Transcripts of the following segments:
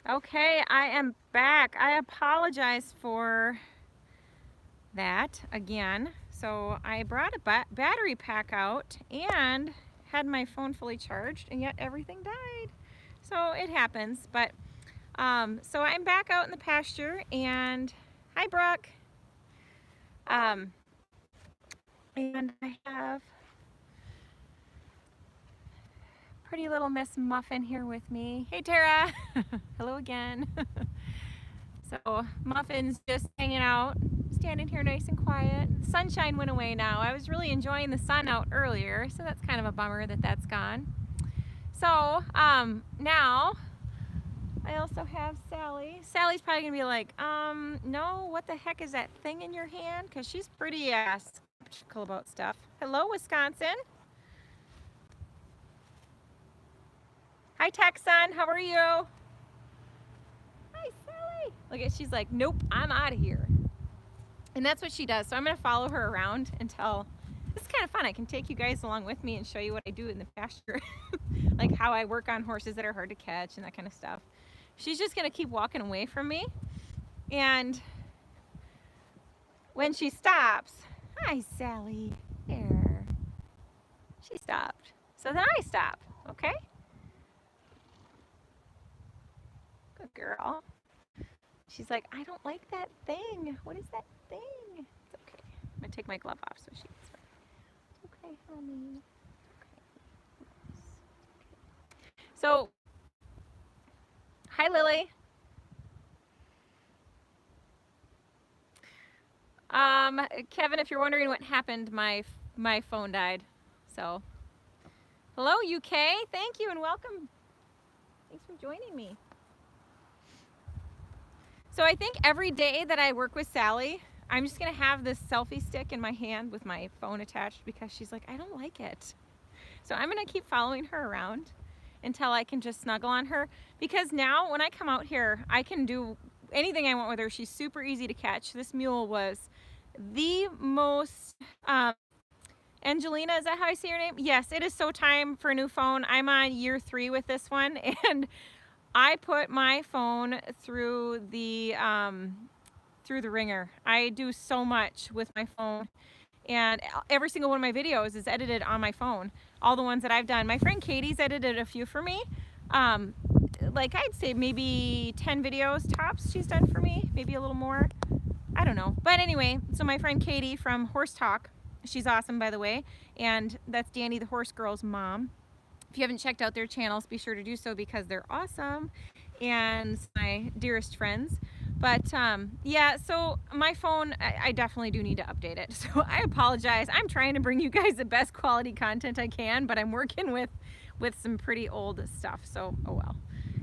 Okay, I am back. I apologize for that again. So I brought a battery pack out and had my phone fully charged, and yet everything died. So it happens, but so I'm back out in the pasture, and hi, Brooke. And I have pretty little Miss Muffin here with me. Hey, Tara. Hello again. So Muffin's just hanging out, standing here nice and quiet. The sunshine went away now. I was really enjoying the sun out earlier, so that's kind of a bummer that that's gone. So now I also have Sally. Sally's probably gonna be like, no, what the heck is that thing in your hand? Because she's pretty skeptical about stuff. Hello, Wisconsin. Hi, Texan. How are you? Hi, Sally. Look at, she's like, nope, I'm out of here. And that's what she does. So I'm gonna follow her around until, this is kind of fun. I can take you guys along with me and show you what I do in the pasture. Like how I work on horses that are hard to catch and that kind of stuff. She's just gonna keep walking away from me. And when she stops, hi, Sally, there. She stopped. So then I stop, okay? Good girl. She's like, I don't like that thing. What is that thing? It's okay. I'm gonna take my glove off so she can start. Okay, honey. Okay. So, hi, Lily. Kevin, if you're wondering what happened, my phone died. So, hello, UK. Thank you and welcome. Thanks for joining me. So I think every day that I work with Sally, I'm just gonna have this selfie stick in my hand with my phone attached because she's like, I don't like it. So I'm gonna keep following her around until I can just snuggle on her, because now when I come out here, I can do anything I want with her. She's super easy to catch. This mule was the most, Angelina, is that how I say your name? Yes, it is so time for a new phone. I'm on year 3 with this one, and I put my phone through the ringer. I do so much with my phone, and every single one of my videos is edited on my phone. All the ones that I've done. My friend Katie's edited a few for me. Like I'd say maybe 10 videos tops she's done for me, maybe a little more. I don't know. But anyway, so my friend Katie from Horse Talk, she's awesome, by the way, and that's Danny the Horse Girl's mom. If you haven't checked out their channels, be sure to do so because they're awesome and my dearest friends. But yeah, so my phone, I definitely do need to update it. So I apologize. I'm trying to bring you guys the best quality content I can, but I'm working with some pretty old stuff. So oh well,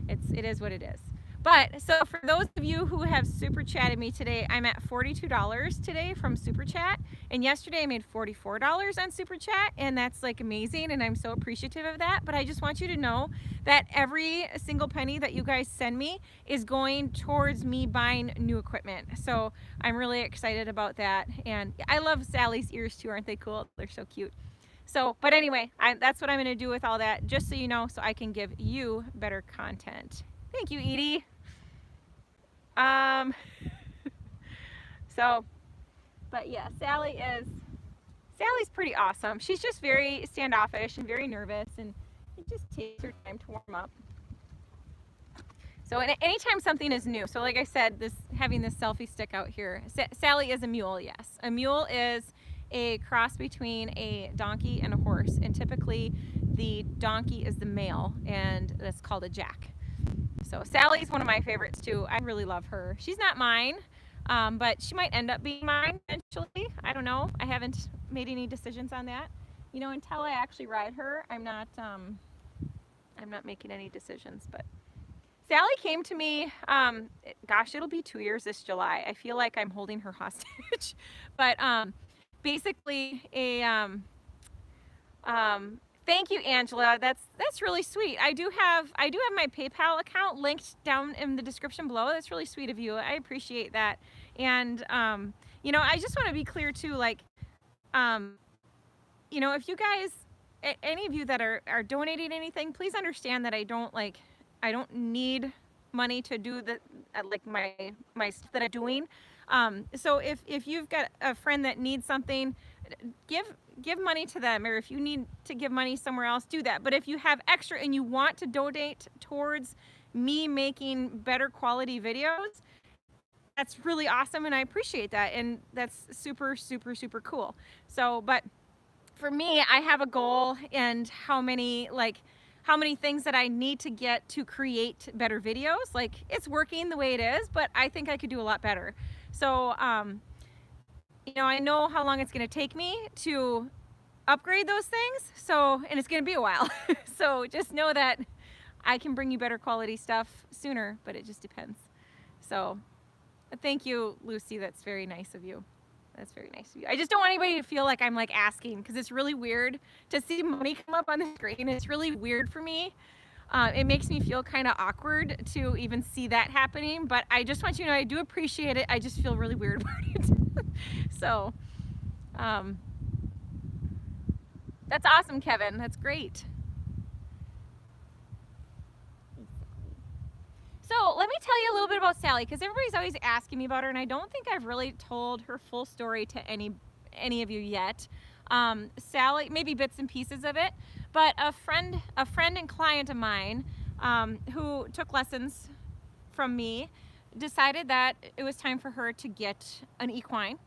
it is what it is. But so for those of you who have super chatted me today, I'm at $42 today from Super Chat, and yesterday I made $44 on Super Chat, and that's like amazing, and I'm so appreciative of that. But I just want you to know that every single penny that you guys send me is going towards me buying new equipment. So I'm really excited about that, and I love Sally's ears too. Aren't they cool? They're so cute. So, but anyway, that's what I'm going to do with all that, just so you know, so I can give you better content. Thank you, Edie. So, but yeah, Sally's pretty awesome. She's just very standoffish and very nervous, and it just takes her time to warm up. So anytime something is new, so like I said, having this selfie stick out here, Sally is a mule, yes. A mule is a cross between a donkey and a horse, and typically the donkey is the male, and that's called a jack. So Sally's one of my favorites too. I really love her. She's not mine, but she might end up being mine eventually. I don't know. I haven't made any decisions on that. You know, until I actually ride her, I'm not making any decisions. But Sally came to me, gosh, it'll be 2 years this July. I feel like I'm holding her hostage. But basically thank you, Angela. That's really sweet. I do have my PayPal account linked down in the description below. That's really sweet of you. I appreciate that. And you know, I just want to be clear too, like you know, if you guys, any of you that are donating anything, please understand that I don't need money to do the like my stuff that I'm doing. So if you've got a friend that needs something, give money to them, or if you need to give money somewhere else, do that. But if you have extra and you want to donate towards me making better quality videos, that's really awesome, and I appreciate that, and that's super, super, super cool. So, but for me, I have a goal and how many things that I need to get to create better videos. Like, it's working the way it is, but I think I could do a lot better. So, you know, I know how long it's going to take me to upgrade those things. So, and it's going to be a while. So just know that I can bring you better quality stuff sooner, but it just depends. So thank you, Lucy. That's very nice of you. That's very nice of you. I just don't want anybody to feel like I'm like asking, because it's really weird to see money come up on the screen. It's really weird for me. It makes me feel kind of awkward to even see that happening, but I just want you to know I do appreciate it. I just feel really weird about it. So, that's awesome, Kevin. That's great. So let me tell you a little bit about Sally, because everybody's always asking me about her, and I don't think I've really told her full story to any of you yet. Sally, maybe bits and pieces of it, but a friend and client of mine who took lessons from me decided that it was time for her to get an equine.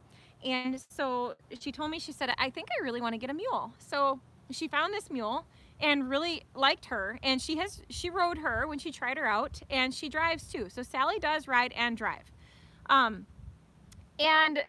And so she told me, she said, I think I really want to get a mule. So she found this mule and really liked her, and she rode her when she tried her out, and she drives too. So Sally does ride and drive. And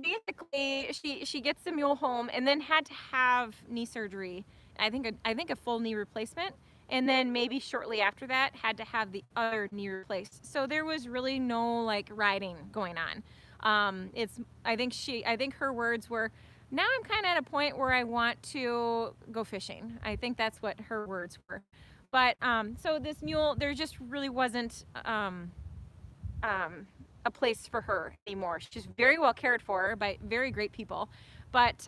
basically she gets the mule home and then had to have knee surgery. I think a full knee replacement, and then maybe shortly after that had to have the other knee replaced. So there was really no like riding going on. I think her words were, now I'm kind of at a point where I want to go fishing. I think that's what her words were. But so this mule, there just really wasn't a place for her anymore. She's very well cared for by very great people. But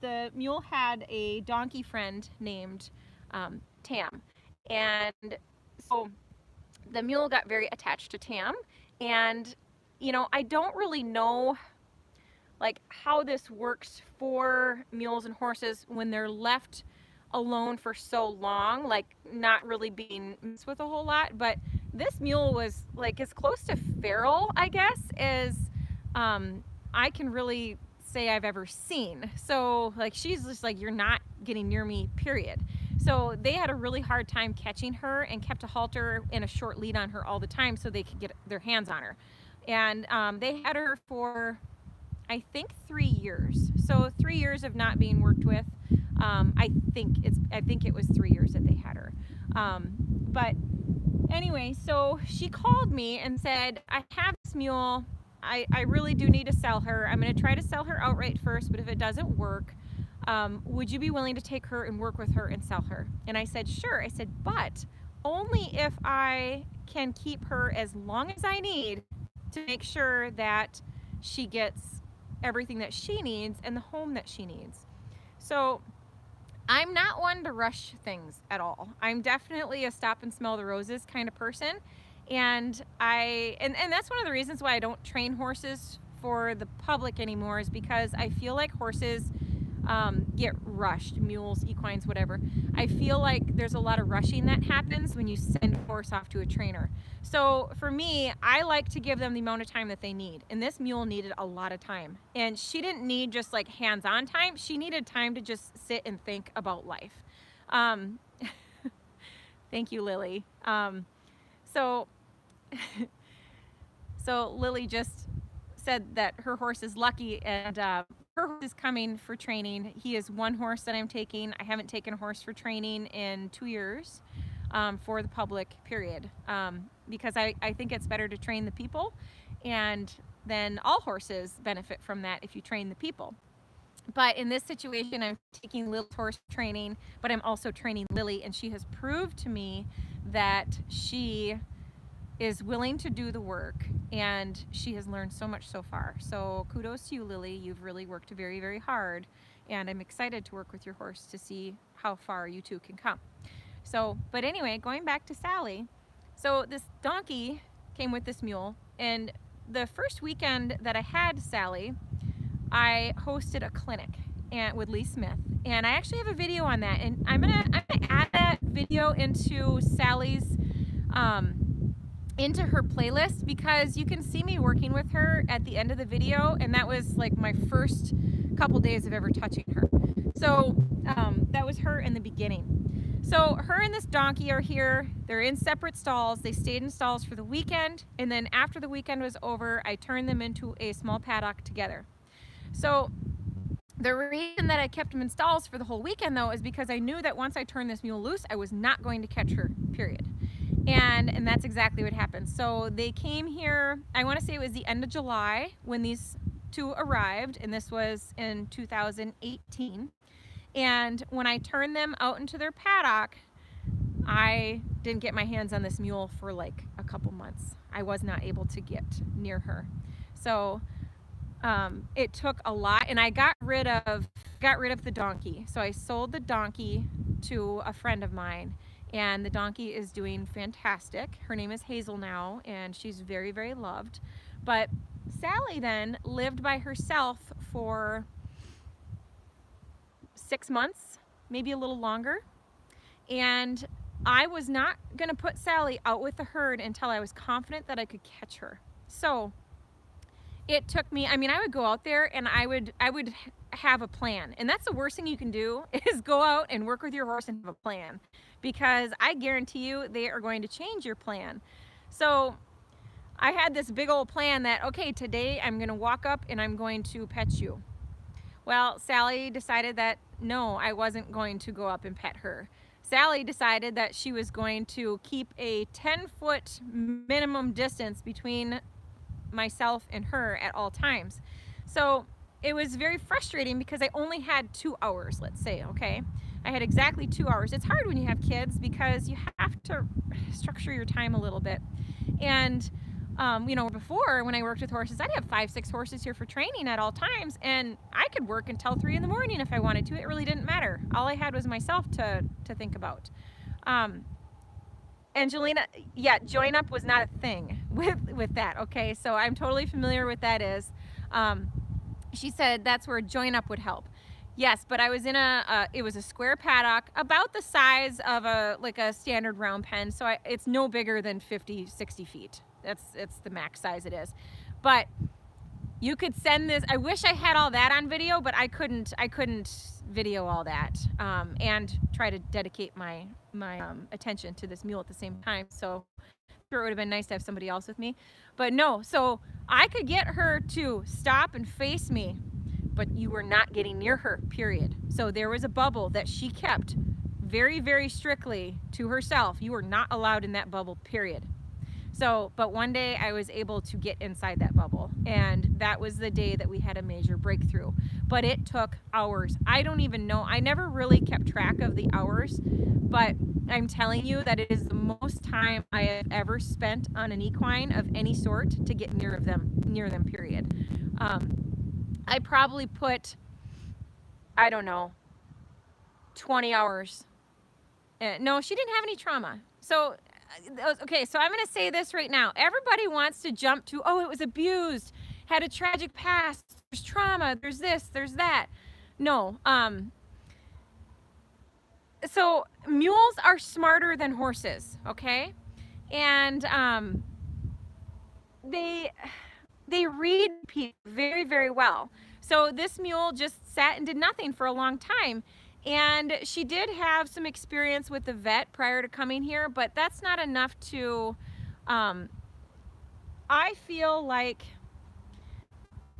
the mule had a donkey friend named Tam. And so the mule got very attached to Tam. And, you know, I don't really know like how this works for mules and horses when they're left alone for so long, like not really being messed with a whole lot. But this mule was like as close to feral, I guess, as I can really say I've ever seen. So like she's just like, you're not getting near me, period. So they had a really hard time catching her and kept a halter and a short lead on her all the time so they could get their hands on her. And they had her for I think 3 years. So 3 years of not being worked with. I think it was 3 years that they had her. But anyway, so she called me and said, I have this mule. I really do need to sell her. I'm going to try to sell her outright first, but if it doesn't work, would you be willing to take her and work with her and sell her? And I said, sure. I said, but only if I can keep her as long as I need to make sure that she gets everything that she needs and the home that she needs. So I'm not one to rush things at all. I'm definitely a stop and smell the roses kind of person. And that's one of the reasons why I don't train horses for the public anymore, is because I feel like horses get rushed, mules, equines, whatever. I feel like there's a lot of rushing that happens when you send a horse off to a trainer. So for me, I like to give them the amount of time that they need. And this mule needed a lot of time. And she didn't need just like hands-on time. She needed time to just sit and think about life. Thank you, Lily. So Lily just said that her horse is lucky, and her horse is coming for training. He is one horse that I'm taking. I haven't taken a horse for training in 2 years for the public, period. Because I think it's better to train the people, and then all horses benefit from that if you train the people. But in this situation, I'm taking Lily's horse training, but I'm also training Lily, and she has proved to me that she is willing to do the work, and she has learned so much so far. So kudos to you, Lily. You've really worked very, very hard, and I'm excited to work with your horse to see how far you two can come. So, but anyway, going back to Sally. So this donkey came with this mule, and the first weekend that I had Sally, I hosted a clinic with Lee Smith, and I actually have a video on that, and I'm gonna add that video into Sally's into her playlist, because you can see me working with her at the end of the video, and that was like my first couple days of ever touching her. So that was her in the beginning. So her and this donkey are here. They're in separate stalls. They stayed in stalls for the weekend, and then after the weekend was over, I turned them into a small paddock together. So the reason that I kept them in stalls for the whole weekend, though, is because I knew that once I turned this mule loose, I was not going to catch her, period. And that's exactly what happened. So they came here, I want to say it was the end of July when these two arrived, and this was in 2018. And when I turned them out into their paddock, I didn't get my hands on this mule for like a couple months. I was not able to get near her. So it took a lot, and I got rid of the donkey. So I sold the donkey to a friend of mine, and the donkey is doing fantastic. Her name is Hazel now, and she's very, very loved. But Sally then lived by herself for 6 months, maybe a little longer. And I was not gonna put Sally out with the herd until I was confident that I could catch her. So it took me, I mean, I would go out there and I would have a plan. And that's the worst thing you can do, is go out and work with your horse and have a plan, because I guarantee you they are going to change your plan. So I had this big old plan that, okay, today I'm gonna walk up and I'm going to pet you. Well, Sally decided that no, I wasn't going to go up and pet her. Sally decided that she was going to keep a 10-foot minimum distance between myself and her at all times. So it was very frustrating because I only had 2 hours, let's say, okay? I had exactly 2 hours. It's hard when you have kids because you have to structure your time a little bit. And you know, before when I worked with horses, I'd have 5-6 horses here for training at all times, and I could work until 3 in the morning if I wanted to. It really didn't matter. All I had was myself to think about. Angelina, yeah, join up was not a thing with that, okay? So I'm totally familiar with that is. She said that's where join up would help. Yes, but I was in it was a square paddock about the size of like a standard round pen, so it's no bigger than 50, 60 feet. It's the max size it is. But you could send this, I wish I had all that on video, but I couldn't video all that and try to dedicate my attention to this mule at the same time. So sure, it would have been nice to have somebody else with me, but no. So I could get her to stop and face me, but you were not getting near her, period. So there was a bubble that she kept very, very strictly to herself. You were not allowed in that bubble, period. So, but one day I was able to get inside that bubble, and that was the day that we had a major breakthrough. But it took hours. I don't even know. I never really kept track of the hours, but I'm telling you that it is the most time I have ever spent on an equine of any sort to get near them, period. I probably put, I don't know, 20 hours. No, she didn't have any trauma. So, okay, so I'm going to say this right now. Everybody wants to jump to, oh, it was abused, had a tragic past, there's trauma, there's this, there's that. No. So mules are smarter than horses, okay? And they read people very, very well. So this mule just sat and did nothing for a long time. And she did have some experience with the vet prior to coming here, but that's not enough to, I feel like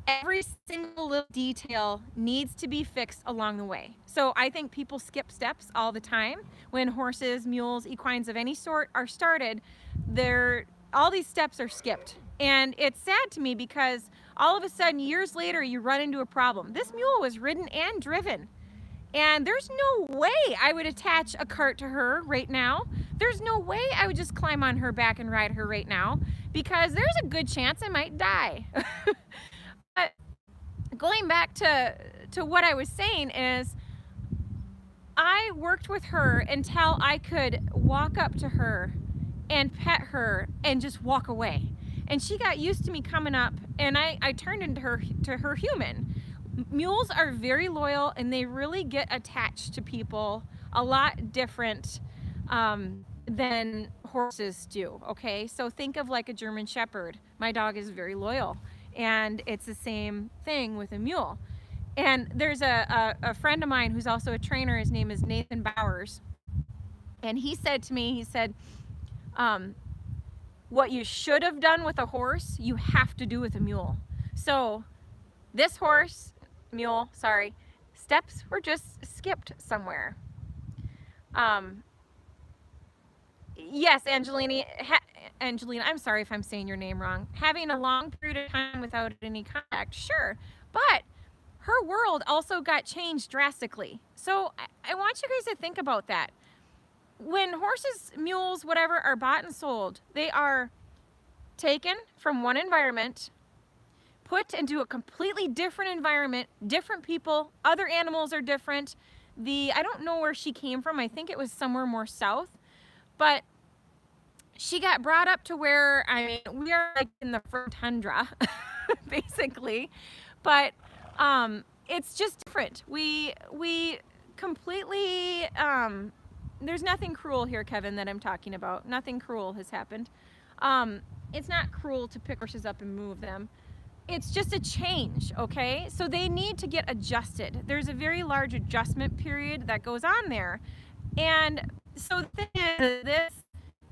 every single little detail needs to be fixed along the way. So I think people skip steps all the time. When horses, mules, equines of any sort are started, all these steps are skipped. And it's sad to me because all of a sudden, years later, you run into a problem. This mule was ridden and driven. And there's no way I would attach a cart to her right now. There's no way I would just climb on her back and ride her right now, because there's a good chance I might die. But going back to what I was saying is, I worked with her until I could walk up to her and pet her and just walk away. And she got used to me coming up, and I turned into her human. Mules are very loyal, and they really get attached to people a lot different than horses do, okay? So think of like a German Shepherd. My dog is very loyal, and it's the same thing with a mule. And there's a friend of mine who's also a trainer. His name is Nathan Bowers. And he said to me, he said, what you should have done with a horse, you have to do with a mule. So this mule, sorry, steps were just skipped somewhere. Yes, Angelina, I'm sorry if I'm saying your name wrong. Having a long period of time without any contact, sure. But her world also got changed drastically. So I want you guys to think about that. When horses, mules, whatever, are bought and sold, they are taken from one environment, put into a completely different environment, different people, other animals are different. I don't know where she came from. I think it was somewhere more south. But she got brought up to where, I mean, we are like in the frozen tundra, basically. But it's just different. We completely, there's nothing cruel here, Kevin, that I'm talking about. Nothing cruel has happened. It's not cruel to pick horses up and move them. It's just a change, okay? So they need to get adjusted. There's a very large adjustment period that goes on there. And so the thing is, this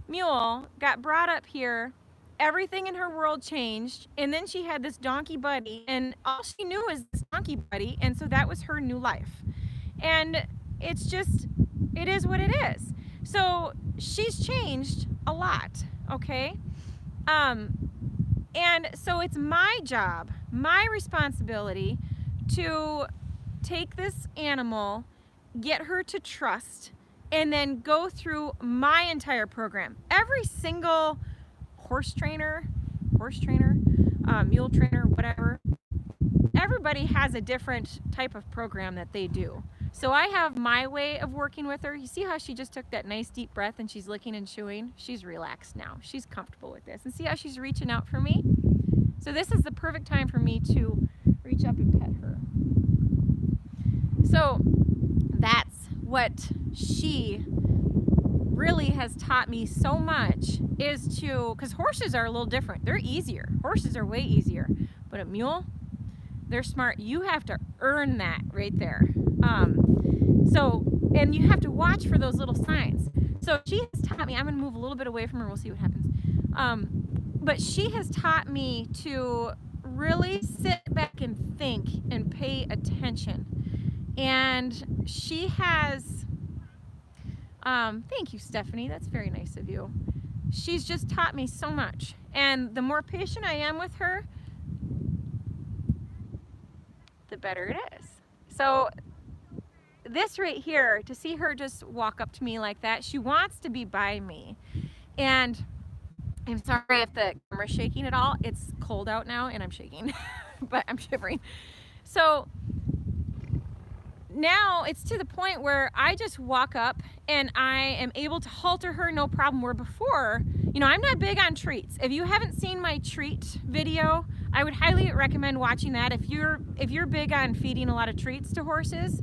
mule got brought up here, everything in her world changed, and then she had this donkey buddy, and all she knew was this donkey buddy, and so that was her new life. And it's just, it is what it is. So she's changed a lot, okay? And so it's my job, my responsibility to take this animal, get her to trust, and then go through my entire program. Every single horse trainer, mule trainer, whatever, everybody has a different type of program that they do. So I have my way of working with her. You see how she just took that nice deep breath and she's licking and chewing? She's relaxed now. She's comfortable with this. And see how she's reaching out for me? So this is the perfect time for me to reach up and pet her. So that's what she really has taught me so much, is to, because horses are a little different. They're easier. Horses are way easier. But a mule, they're smart. You have to earn that right there. And you have to watch for those little signs. So she has taught me, I'm going to move a little bit away from her. We'll see what happens. But she has taught me to really sit back and think and pay attention. And she has, thank you, Stephanie. That's very nice of you. She's just taught me so much. And the more patient I am with her, the better it is. So this right here, to see her just walk up to me like that, she wants to be by me. And I'm sorry if the camera's shaking at all. It's cold out now and I'm shaking, but I'm shivering. So now it's to the point where I just walk up and I am able to halter her, no problem. Where before, you know, I'm not big on treats. If you haven't seen my treat video, I would highly recommend watching that. If you're big on feeding a lot of treats to horses,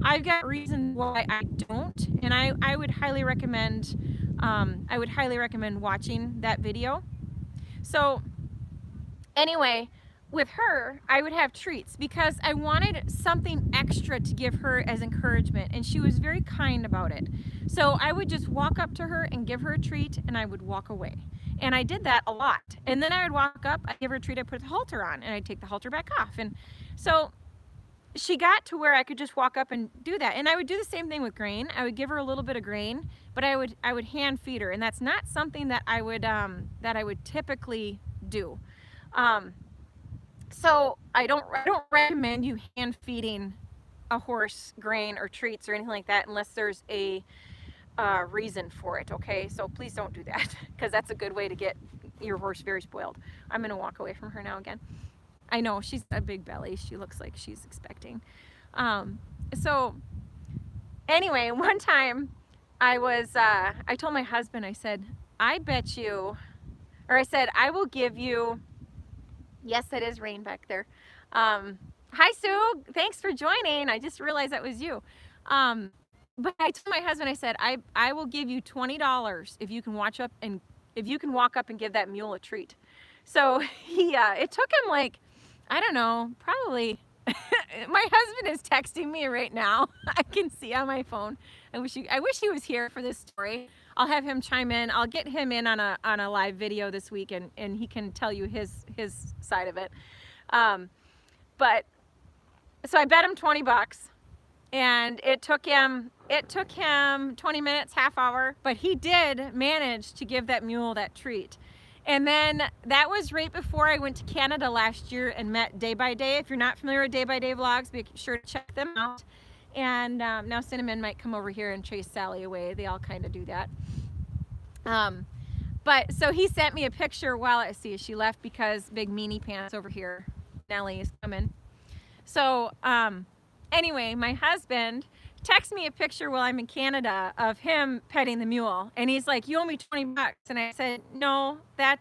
I've got reasons why I don't, and I would highly recommend watching that video. So anyway, with her, I would have treats because I wanted something extra to give her as encouragement, and she was very kind about it. So I would just walk up to her and give her a treat, and I would walk away. And I did that a lot. And then I would walk up, I'd give her a treat, I'd put the halter on, and I'd take the halter back off. And so she got to where I could just walk up and do that. And I would do the same thing with grain. I would give her a little bit of grain, but I would hand feed her, and that's not something that I would typically do. So I don't recommend you hand feeding a horse grain or treats or anything like that unless there's a reason for it. Okay, so please don't do that, because that's a good way to get your horse very spoiled. I'm gonna walk away from her now again. I know she's a big belly. She looks like she's expecting. So anyway, one time I told my husband, I said, I bet you, or I said, I will give you, yes, that is rain back there. Hi, Sue. Thanks for joining. I just realized that was you. But I told my husband, I said, I will give you $20 if you can walk up and give that mule a treat. So he, it took him like, I don't know, probably, my husband is texting me right now. I can see on my phone. I wish he was here for this story. I'll have him chime in. I'll get him in on a live video this week, and he can tell you his side of it. But so I bet him 20 bucks, and it took him 20 minutes, half hour, but he did manage to give that mule that treat. And then that was right before I went to Canada last year and met Day by Day. If you're not familiar with Day by Day vlogs, be sure to check them out. And now Cinnamon might come over here and chase Sally away. They all kind of do that. But so he sent me a picture while I see she left because big meanie pants over here. Nellie is coming. So anyway, my husband texts me a picture while I'm in Canada of him petting the mule, and he's like, "You owe me 20 bucks." And I said, "No, that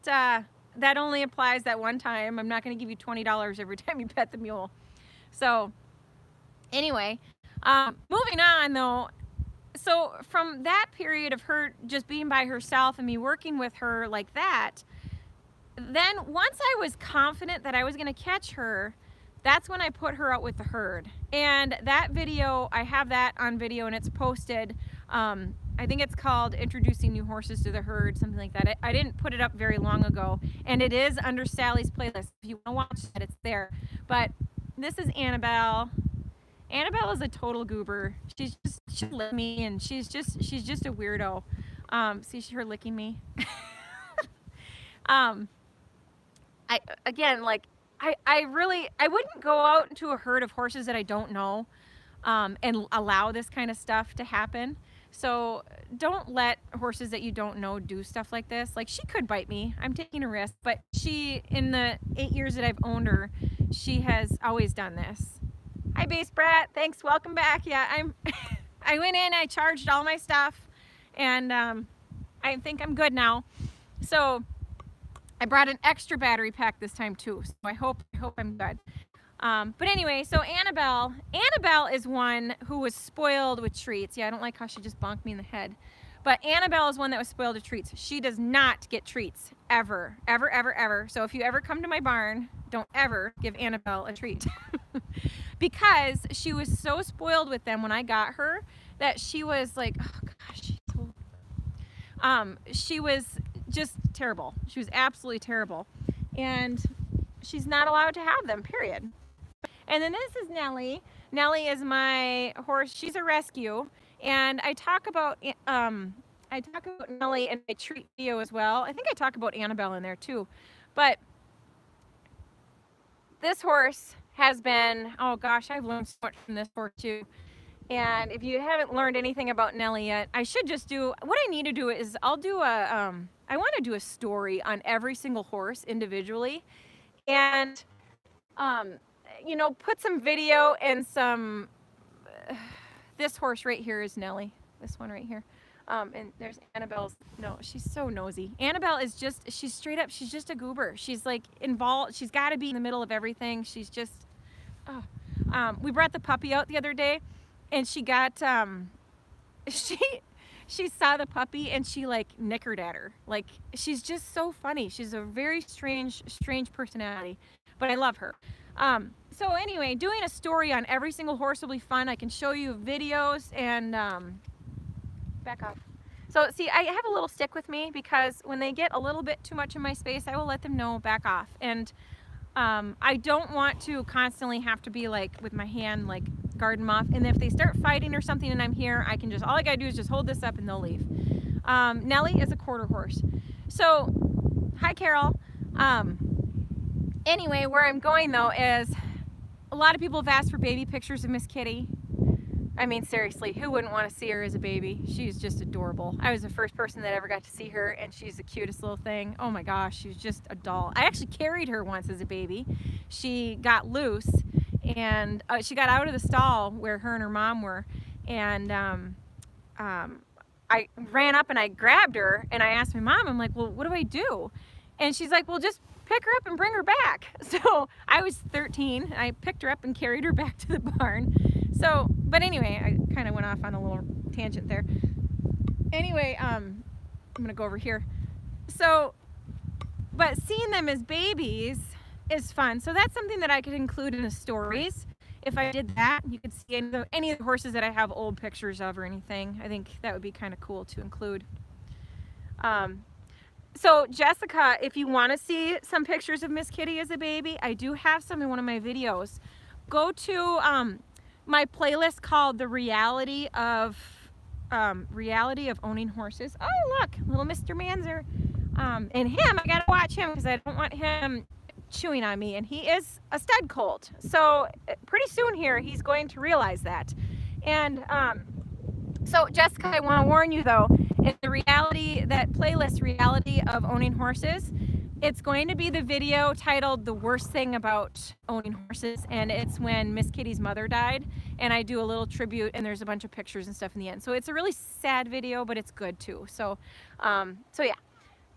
only applies that one time. I'm not going to give you $20 every time you pet the mule." So anyway, moving on though. So from that period of her just being by herself and me working with her like that, then once I was confident that I was going to catch her, that's when I put her out with the herd. And that video, I have that on video and it's posted. I think it's called Introducing New Horses to the Herd, something like that. I didn't put it up very long ago, and it is under Sally's playlist. If you want to watch that, it's there. But this is Annabelle. Annabelle is a total goober. She licked me, and she's just a weirdo. See her licking me. I wouldn't go out into a herd of horses that I don't know and allow this kind of stuff to happen. So don't let horses that you don't know do stuff like this. Like, she could bite me. I'm taking a risk, but she, in the 8 years that I've owned her, she has always done this. Hi, Base Brat. Thanks. Welcome back. Yeah, I went in, I charged all my stuff, and I think I'm good now. So I brought an extra battery pack this time too, so I hope I'm good. But anyway, so Annabelle is one who was spoiled with treats. Yeah, I don't like how she just bonked me in the head. But Annabelle is one that was spoiled with treats. She does not get treats, ever, ever, ever, ever. So if you ever come to my barn, don't ever give Annabelle a treat. Because she was so spoiled with them when I got her that she was like, oh gosh, she's so... she was just terrible. She was absolutely terrible. And she's not allowed to have them, period. And then this is Nellie. Nellie is my horse. She's a rescue. And I talk about Nellie in my treat video as well. I think I talk about Annabelle in there too. But this horse has been, oh gosh, I've learned so much from this horse too. And if you haven't learned anything about Nellie yet, I should just do, what I need to do is I'll do a, I want to do a story on every single horse individually. And, you know, put some video and some, this horse right here is Nellie, this one right here. And there's Annabelle's, no, she's so nosy. Annabelle is just, she's straight up, she's just a goober. She's like involved, she's got to be in the middle of everything. She's just, oh. We brought the puppy out the other day, and she got, she saw the puppy and she like nickered at her. Like, she's just so funny. She's a very strange personality, but I love her. So anyway, doing a story on every single horse will be fun. I can show you videos and, back off. So see, I have a little stick with me because when they get a little bit too much in my space, I will let them know, back off. And I don't want to constantly have to be like with my hand, like guard them off. And if they start fighting or something and I'm here, I can just, all I gotta do is just hold this up and they'll leave. Nellie is a quarter horse. So, hi Carol. Anyway, where I'm going though is a lot of people have asked for baby pictures of Miss Kitty. I mean, seriously, who wouldn't want to see her as a baby? She's just adorable. I was the first person that ever got to see her, and she's the cutest little thing. Oh my gosh, she's just a doll. I actually carried her once as a baby. She got loose, and she got out of the stall where her and her mom were, and I ran up and I grabbed her and I asked my mom, I'm like, well, what do I do? And she's like, well, just pick her up and bring her back. So I was 13. I picked her up and carried her back to the barn. So, but anyway, I kind of went off on a little tangent there. Anyway, I'm gonna go over here. So, but seeing them as babies is fun. So that's something that I could include in the stories. If I did that, you could see any of the horses that I have old pictures of or anything. I think that would be kind of cool to include. So Jessica, if you want to see some pictures of Miss Kitty as a baby, I do have some in one of my videos. Go to my playlist called The Reality of Owning Horses. Oh look, little Mr. Manzer. And him, I gotta watch him because I don't want him chewing on me, and he is a stud colt. So pretty soon here, he's going to realize that. And so Jessica, I want to warn you though, in the reality, that playlist Reality of Owning Horses, it's going to be the video titled The Worst Thing About Owning Horses, and it's when Miss Kitty's mother died, and I do a little tribute, and there's a bunch of pictures and stuff in the end. So it's a really sad video, but it's good too. So so yeah.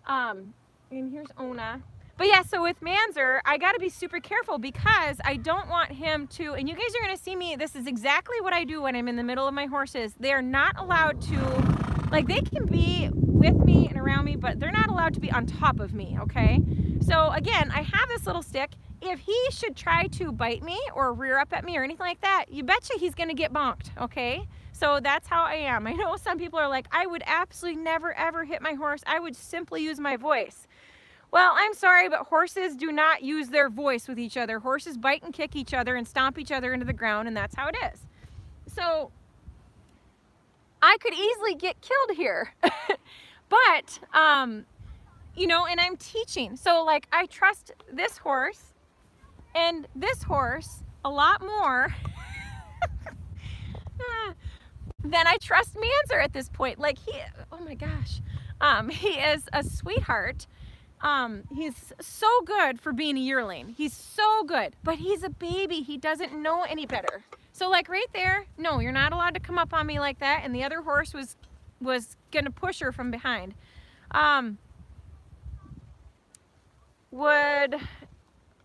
And here's Ona. But yeah, so with Manzer, I got to be super careful because I don't want him to, and you guys are going to see me, this is exactly what I do when I'm in the middle of my horses. They're not allowed to, like, they can be with me and around me, but they're not allowed to be on top of me, okay? So again, I have this little stick. If he should try to bite me or rear up at me or anything like that, you betcha he's going to get bonked, okay? So that's how I am. I know some people are like, I would absolutely never ever hit my horse. I would simply use my voice. Well, I'm sorry, but horses do not use their voice with each other. Horses bite and kick each other and stomp each other into the ground, and that's how it is. So I could easily get killed here. But, you know, and I'm teaching. So like I trust this horse and this horse a lot more than I trust Manzer at this point. Like oh my gosh, he is a sweetheart. He's so good for being a yearling. He's so good, but he's a baby. He doesn't know any better. So like right there, no, you're not allowed to come up on me like that. And the other horse was gonna push her from behind. Would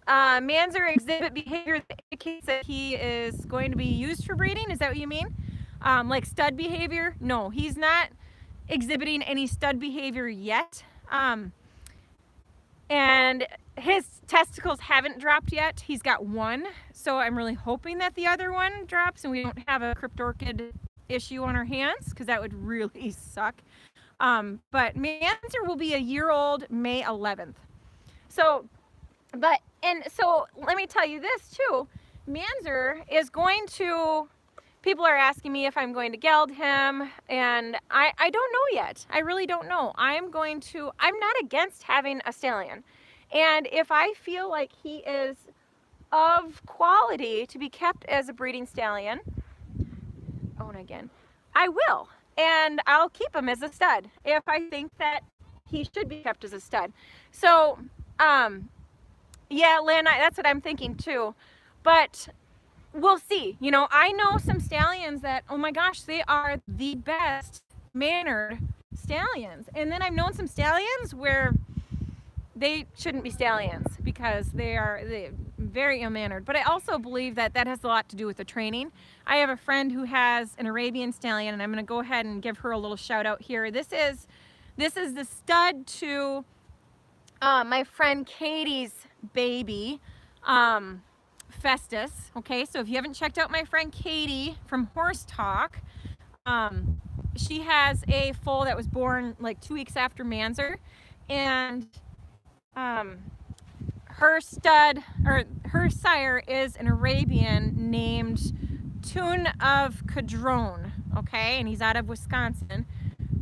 Manzer exhibit behavior that indicates that he is going to be used for breeding? Is that what you mean? Like stud behavior? No, he's not exhibiting any stud behavior yet. And his testicles haven't dropped yet. He's got one, so I'm really hoping that the other one drops and we don't have a cryptorchid issue on our hands, because that would really suck. But Manzer will be a year old May 11th. So, so let me tell you this too. Manzer is going to, people are asking me if I'm going to geld him, and I don't know yet. I really don't know. I'm not against having a stallion. And if I feel like he is of quality to be kept as a breeding stallion, and again, I will. And I'll keep him as a stud if I think that he should be kept as a stud. So, yeah, Lynn, that's what I'm thinking too. But we'll see. You know, I know some stallions that, oh my gosh, they are the best mannered stallions. And then I've known some stallions where they shouldn't be stallions because they're very ill-mannered. But I also believe that that has a lot to do with the training. I have a friend who has an Arabian stallion, and I'm going to go ahead and give her a little shout out here. This is the stud to my friend Katie's baby, Festus. Okay, so if you haven't checked out my friend Katie from Horse Talk, she has a foal that was born like 2 weeks after Manzer, and her sire is an Arabian named Tune of Cadrone, okay, and he's out of Wisconsin.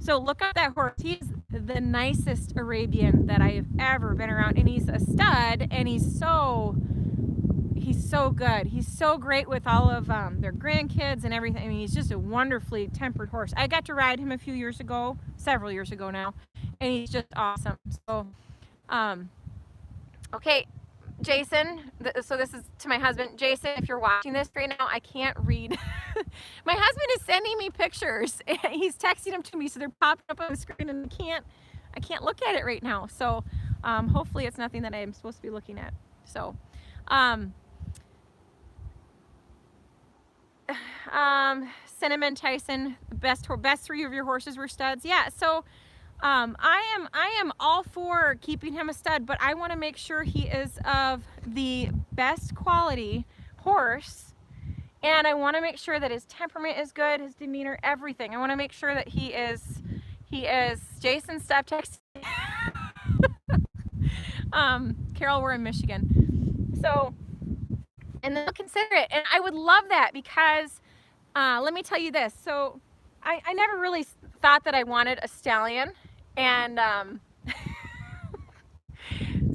So look up that horse. He's the nicest Arabian that I have ever been around, and he's a stud, and he's so good. He's so great with all of their grandkids and everything. I mean, he's just a wonderfully tempered horse. I got to ride him a few years ago, several years ago now, and he's just awesome. So, okay, Jason, so this is to my husband. Jason, if you're watching this right now, I can't read. My husband is sending me pictures. He's texting them to me, so they're popping up on the screen, and I can't look at it right now. So hopefully it's nothing that I'm supposed to be looking at. So Cinnamon Tyson, best 3 of your horses were studs. Yeah, so I am all for keeping him a stud, but I want to make sure he is of the best quality horse, and I want to make sure that his temperament is good, his demeanor, everything. I want to make sure that he is Jason, stop texting. Carol, we're in Michigan. So, and they'll consider it, and I would love that, because let me tell you this. So I never really thought that I wanted a stallion, and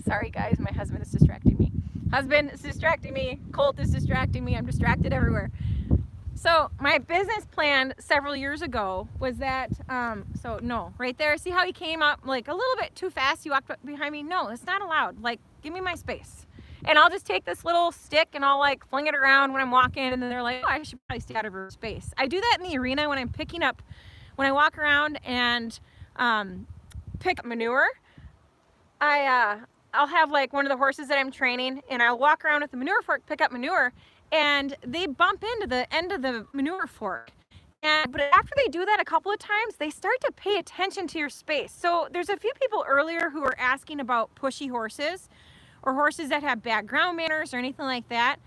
sorry guys, my husband is distracting me. Husband is distracting me, Colt is distracting me, I'm distracted everywhere. So my business plan several years ago was that, so no, right there, see how he came up like a little bit too fast, he walked up behind me? No, it's not allowed. Like, give me my space. And I'll just take this little stick and I'll like fling it around when I'm walking, and then they're like, oh, I should probably stay out of her space. I do that in the arena when I'm picking up, when I walk around and pick up manure. I'll have like one of the horses that I'm training, and I'll walk around with the manure fork, pick up manure, and they bump into the end of the manure fork. But after they do that a couple of times, they start to pay attention to your space. So there's a few people earlier who were asking about pushy horses, or horses that have bad ground manners or anything like that.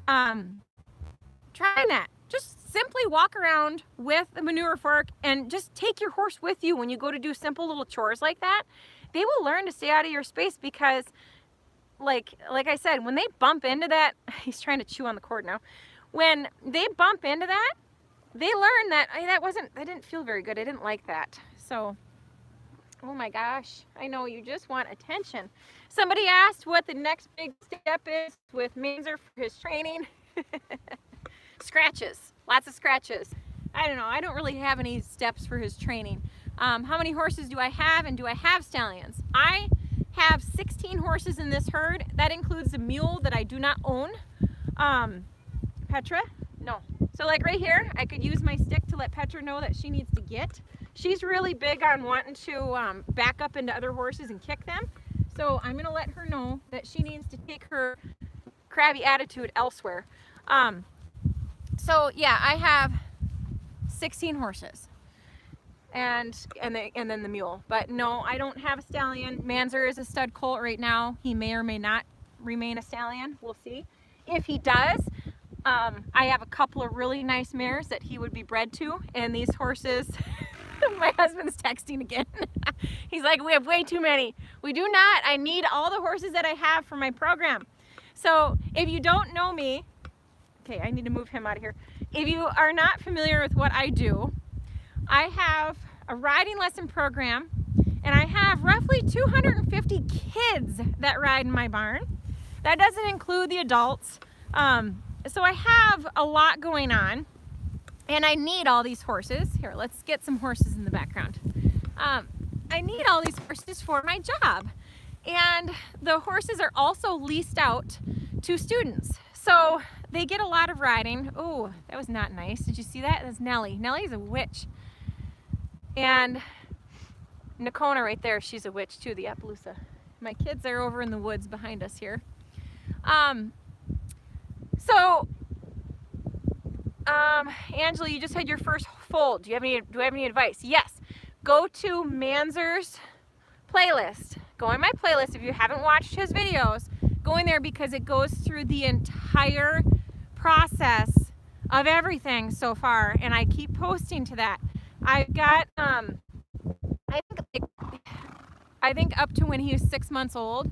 Try that. Just simply walk around with a manure fork and just take your horse with you when you go to do simple little chores like that. They will learn to stay out of your space, because like I said, when they bump into that, he's trying to chew on the cord now. When they bump into that, they learn that that didn't feel very good. I didn't like that. So, oh my gosh, I know you just want attention. Somebody asked what the next big step is with Manzer for his training. Scratches, lots of scratches. I don't know, I don't really have any steps for his training. How many horses do I have, and do I have stallions? I have 16 horses in this herd. That includes a mule that I do not own. Petra? No. So like right here, I could use my stick to let Petra know that she needs to get. She's really big on wanting to back up into other horses and kick them. So I'm gonna let her know that she needs to take her crabby attitude elsewhere. So yeah, I have 16 horses. And then the mule. But no, I don't have a stallion. Manzer is a stud colt right now. He may or may not remain a stallion. We'll see. If he does, I have a couple of really nice mares that he would be bred to, and these horses, my husband's texting again. He's like, we have way too many. We do not. I need all the horses that I have for my program. So if you don't know me, okay, I need to move him out of here. If you are not familiar with what I do, I have a riding lesson program, and I have roughly 250 kids that ride in my barn. That doesn't include the adults. So I have a lot going on, and I need all these horses. Here, let's get some horses in the background. I need all these horses for my job. And the horses are also leased out to students. So they get a lot of riding. Oh, that was not nice. Did you see that? That's Nellie. Nellie's a witch. And Nakona right there, she's a witch too, the Appaloosa. My kids are over in the woods behind us here. Angela, you just had your first foal. Do I have any advice? Yes. Go to Manzer's playlist. Go in my playlist. If you haven't watched his videos, go in there, because it goes through the entire process of everything so far, and I keep posting to that. I've got, I think up to when he was 6 months old.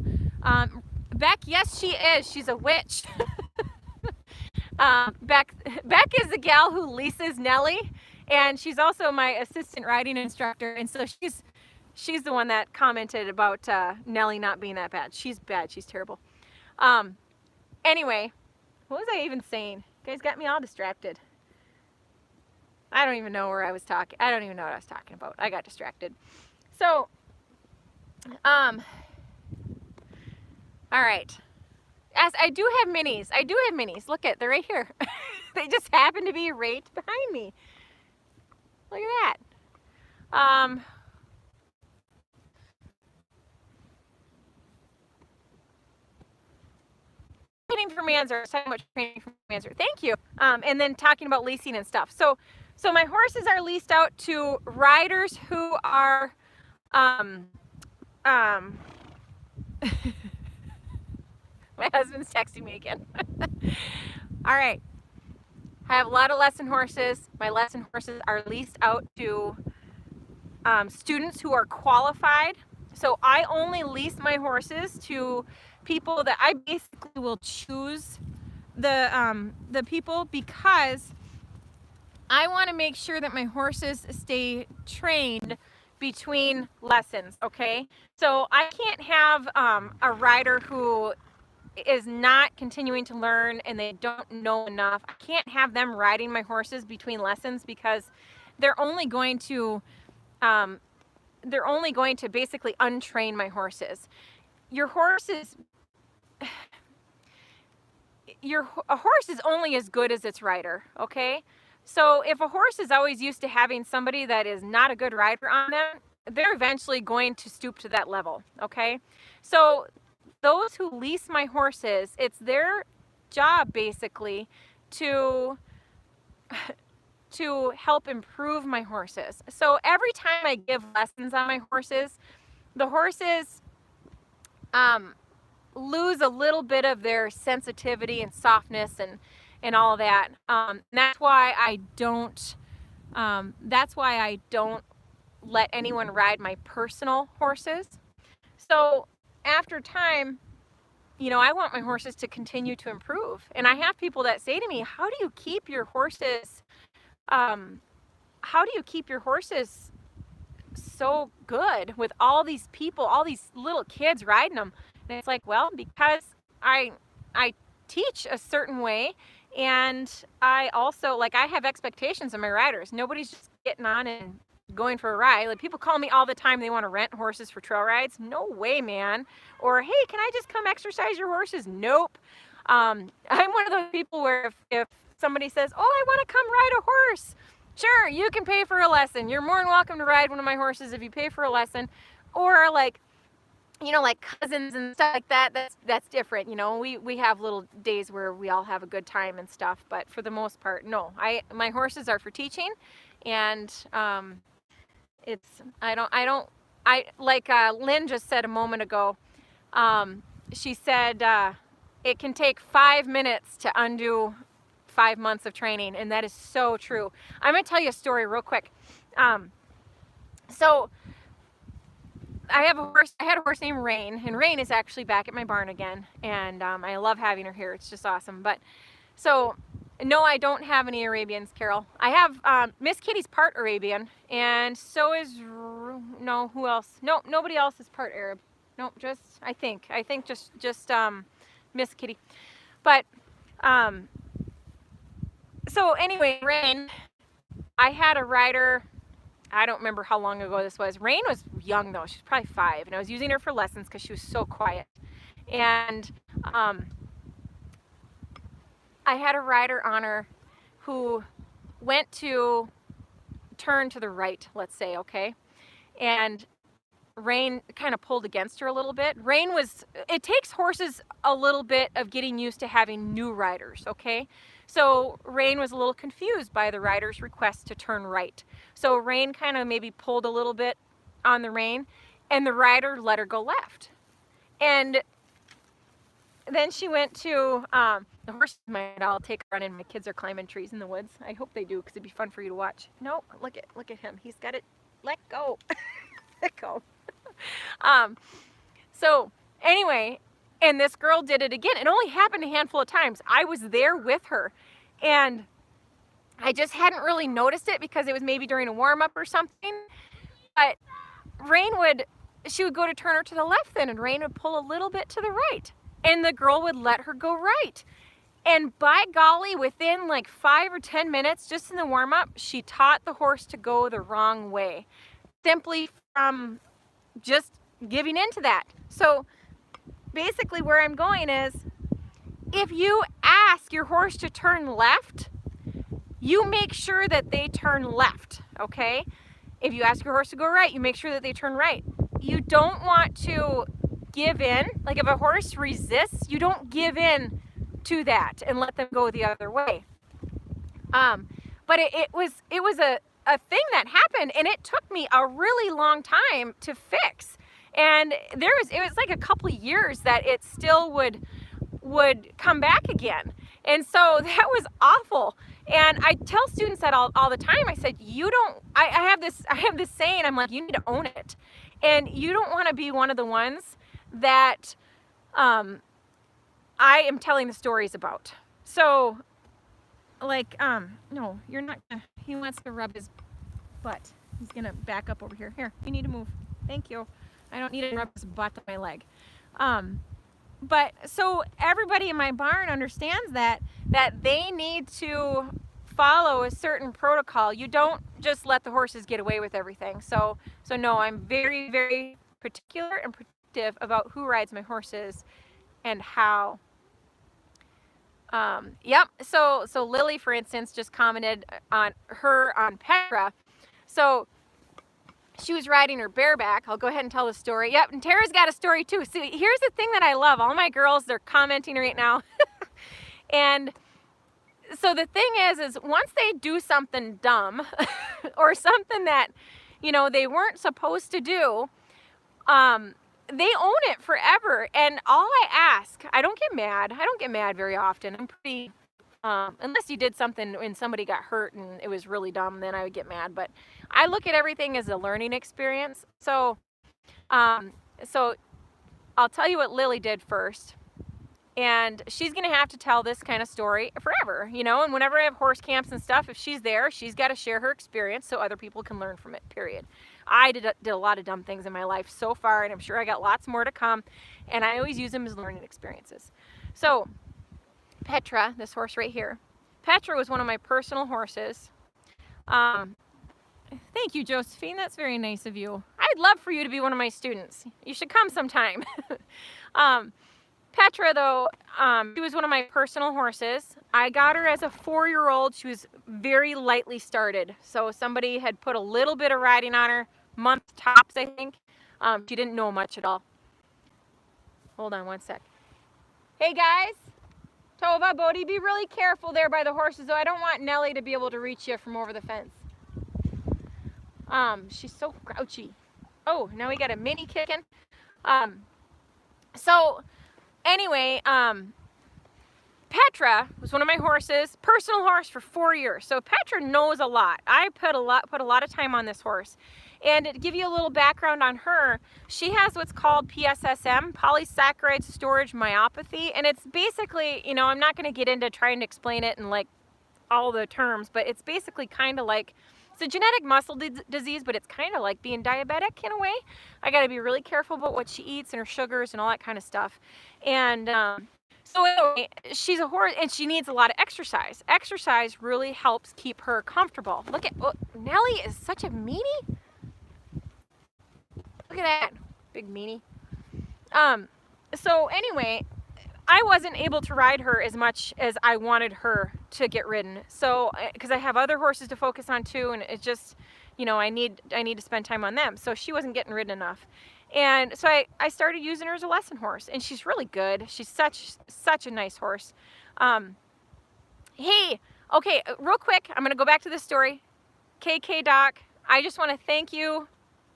Beck, yes, she is. She's a witch. Beck is the gal who leases Nellie, and she's also my assistant riding instructor. And so she's the one that commented about Nellie not being that bad. She's bad. She's terrible. Anyway, what was I even saying? You guys got me all distracted. I don't even know where I was talking. I don't even know what I was talking about. I got distracted. So, all right. As I do have minis. I do have minis. Look at, they're right here. They just happen to be right behind me. Look at that. Training for Manzer, so much training for Manzer. Thank you. And then talking about leasing and stuff. So my horses are leased out to riders who are, my husband's texting me again. All right. I have a lot of lesson horses. My lesson horses are leased out to students who are qualified. So I only lease my horses to people that I basically will choose the people, because I want to make sure that my horses stay trained between lessons, okay? So I can't have a rider who is not continuing to learn and they don't know enough. I can't have them riding my horses between lessons, because they're only going to basically untrain my horses. A horse is only as good as its rider, okay? So if a horse is always used to having somebody that is not a good rider on them, they're eventually going to stoop to that level, okay? So those who lease my horses, it's their job basically to help improve my horses. So every time I give lessons on my horses, the horses lose a little bit of their sensitivity and softness and all of that. That's why I don't let anyone ride my personal horses. So after time, you know, I want my horses to continue to improve. And I have people that say to me, how do you keep your horses so good with all these people, all these little kids riding them? And it's like, well, because I teach a certain way, and I also, like, I have expectations of my riders. Nobody's just getting on and going for a ride. Like, people call me all the time, they want to rent horses for trail rides. No way, man. Or, hey, can I just come exercise your horses? Nope. I'm one of those people where if somebody says, oh, I want to come ride a horse, sure, you can pay for a lesson. You're more than welcome to ride one of my horses if you pay for a lesson. Or, like, you know, like cousins and stuff like that, that's different. You know, we have little days where we all have a good time and stuff, but for the most part, no. My horses are for teaching, and like Lynn just said a moment ago, she said it can take 5 minutes to undo 5 months of training, and that is so true. I'm gonna tell you a story real quick. So I had a horse named Rain, and Rain is actually back at my barn again, and I love having her here. It's just awesome. But so, no, I don't have any Arabians, Carol. I have Miss Kitty's part Arabian, and so is, no, who else? No, nobody else is part Arab. No, just, I think just Miss Kitty. But so anyway, Rain, I had a rider. I don't remember how long ago this was. Rain was young though. She's probably 5, and I was using her for lessons because she was so quiet. And I had a rider on her who went to turn to the right, let's say, okay? And Rain kind of pulled against her a little bit. It takes horses a little bit of getting used to having new riders, okay? So Rain was a little confused by the rider's request to turn right. So Rain kind of maybe pulled a little bit on the rein, and the rider let her go left. And then she went to, the horse might all take a run, and my kids are climbing trees in the woods. I hope they do, because it'd be fun for you to watch. No, look at him. He's got it. Let go. Let go. So anyway, and this girl did it again. It only happened a handful of times. I was there with her, and I just hadn't really noticed it because it was maybe during a warm-up or something. But she would go to turn her to the left then, and Rain would pull a little bit to the right, and the girl would let her go right. And by golly, within like 5 or 10 minutes, just in the warm-up, she taught the horse to go the wrong way, simply from just giving into that. So basically where I'm going is, if you ask your horse to turn left, you make sure that they turn left, okay? If you ask your horse to go right, you make sure that they turn right. You don't want to give in. Like if a horse resists, you don't give in to that and let them go the other way. But it was a thing that happened, and it took me a really long time to fix. And it was like a couple of years that it still would come back again. And so that was awful. And I tell students that all the time. I said, I have this saying, I'm like, you need to own it. And you don't want to be one of the ones that I am telling the stories about. So like, no, you're not gonna, he wants to rub his butt. He's gonna back up over here. Here, you need to move. Thank you. I don't need to rub his butt on my leg. But so everybody in my barn understands that they need to follow a certain protocol. You don't just let the horses get away with everything. So no, I'm very, very particular and protective about who rides my horses and how. Yep. So Lily, for instance, just commented on Petra. So she was riding her bareback. I'll go ahead and tell the story. Yep, and Tara's got a story too. So here's the thing that I love. All my girls, they're commenting right now. And so the thing is once they do something dumb or something that, they weren't supposed to do, they own it forever. And all I ask, I don't get mad. I don't get mad very often. I'm pretty, unless you did something when somebody got hurt and it was really dumb, then I would get mad. But I look at everything as a learning experience. So I'll tell you what Lily did first. And she's going to have to tell this kind of story forever, and whenever I have horse camps and stuff, if she's there, she's got to share her experience so other people can learn from it, period. I did a lot of dumb things in my life so far, and I'm sure I got lots more to come, and I always use them as learning experiences. So Petra, this horse right here, Petra was one of my personal horses. Thank you, Josephine. That's very nice of you. I'd love for you to be one of my students. You should come sometime. Petra, though, she was one of my personal horses. I got her as a 4-year-old. She was very lightly started. So somebody had put a little bit of riding on her, month tops, I think. She didn't know much at all. Hold on one sec. Hey, guys. Tova, Bodhi, be really careful there by the horses, though. I don't want Nellie to be able to reach you from over the fence. She's so grouchy. Oh, now we got a mini kicking. Anyway, Petra was one of my horses, personal horse for 4 years. So Petra knows a lot. I put a lot of time on this horse. And to give you a little background on her, she has what's called PSSM, polysaccharide storage myopathy. And it's basically, I'm not going to get into trying to explain it in like all the terms, but it's basically kind of like, it's a genetic muscle disease, but it's kind of like being diabetic in a way. I got to be really careful about what she eats and her sugars and all that kind of stuff. And so anyway, she's a horse and she needs a lot of exercise. Exercise really helps keep her comfortable. Look at, Nellie is such a meanie. Look at that, big meanie. So anyway, I wasn't able to ride her as much as I wanted her to get ridden. So, because I have other horses to focus on too, and it's just, I need to spend time on them. So she wasn't getting ridden enough. And so I started using her as a lesson horse, and she's really good. She's such a nice horse. Hey, okay, real quick, I'm going to go back to this story. KK Doc, I just want to thank you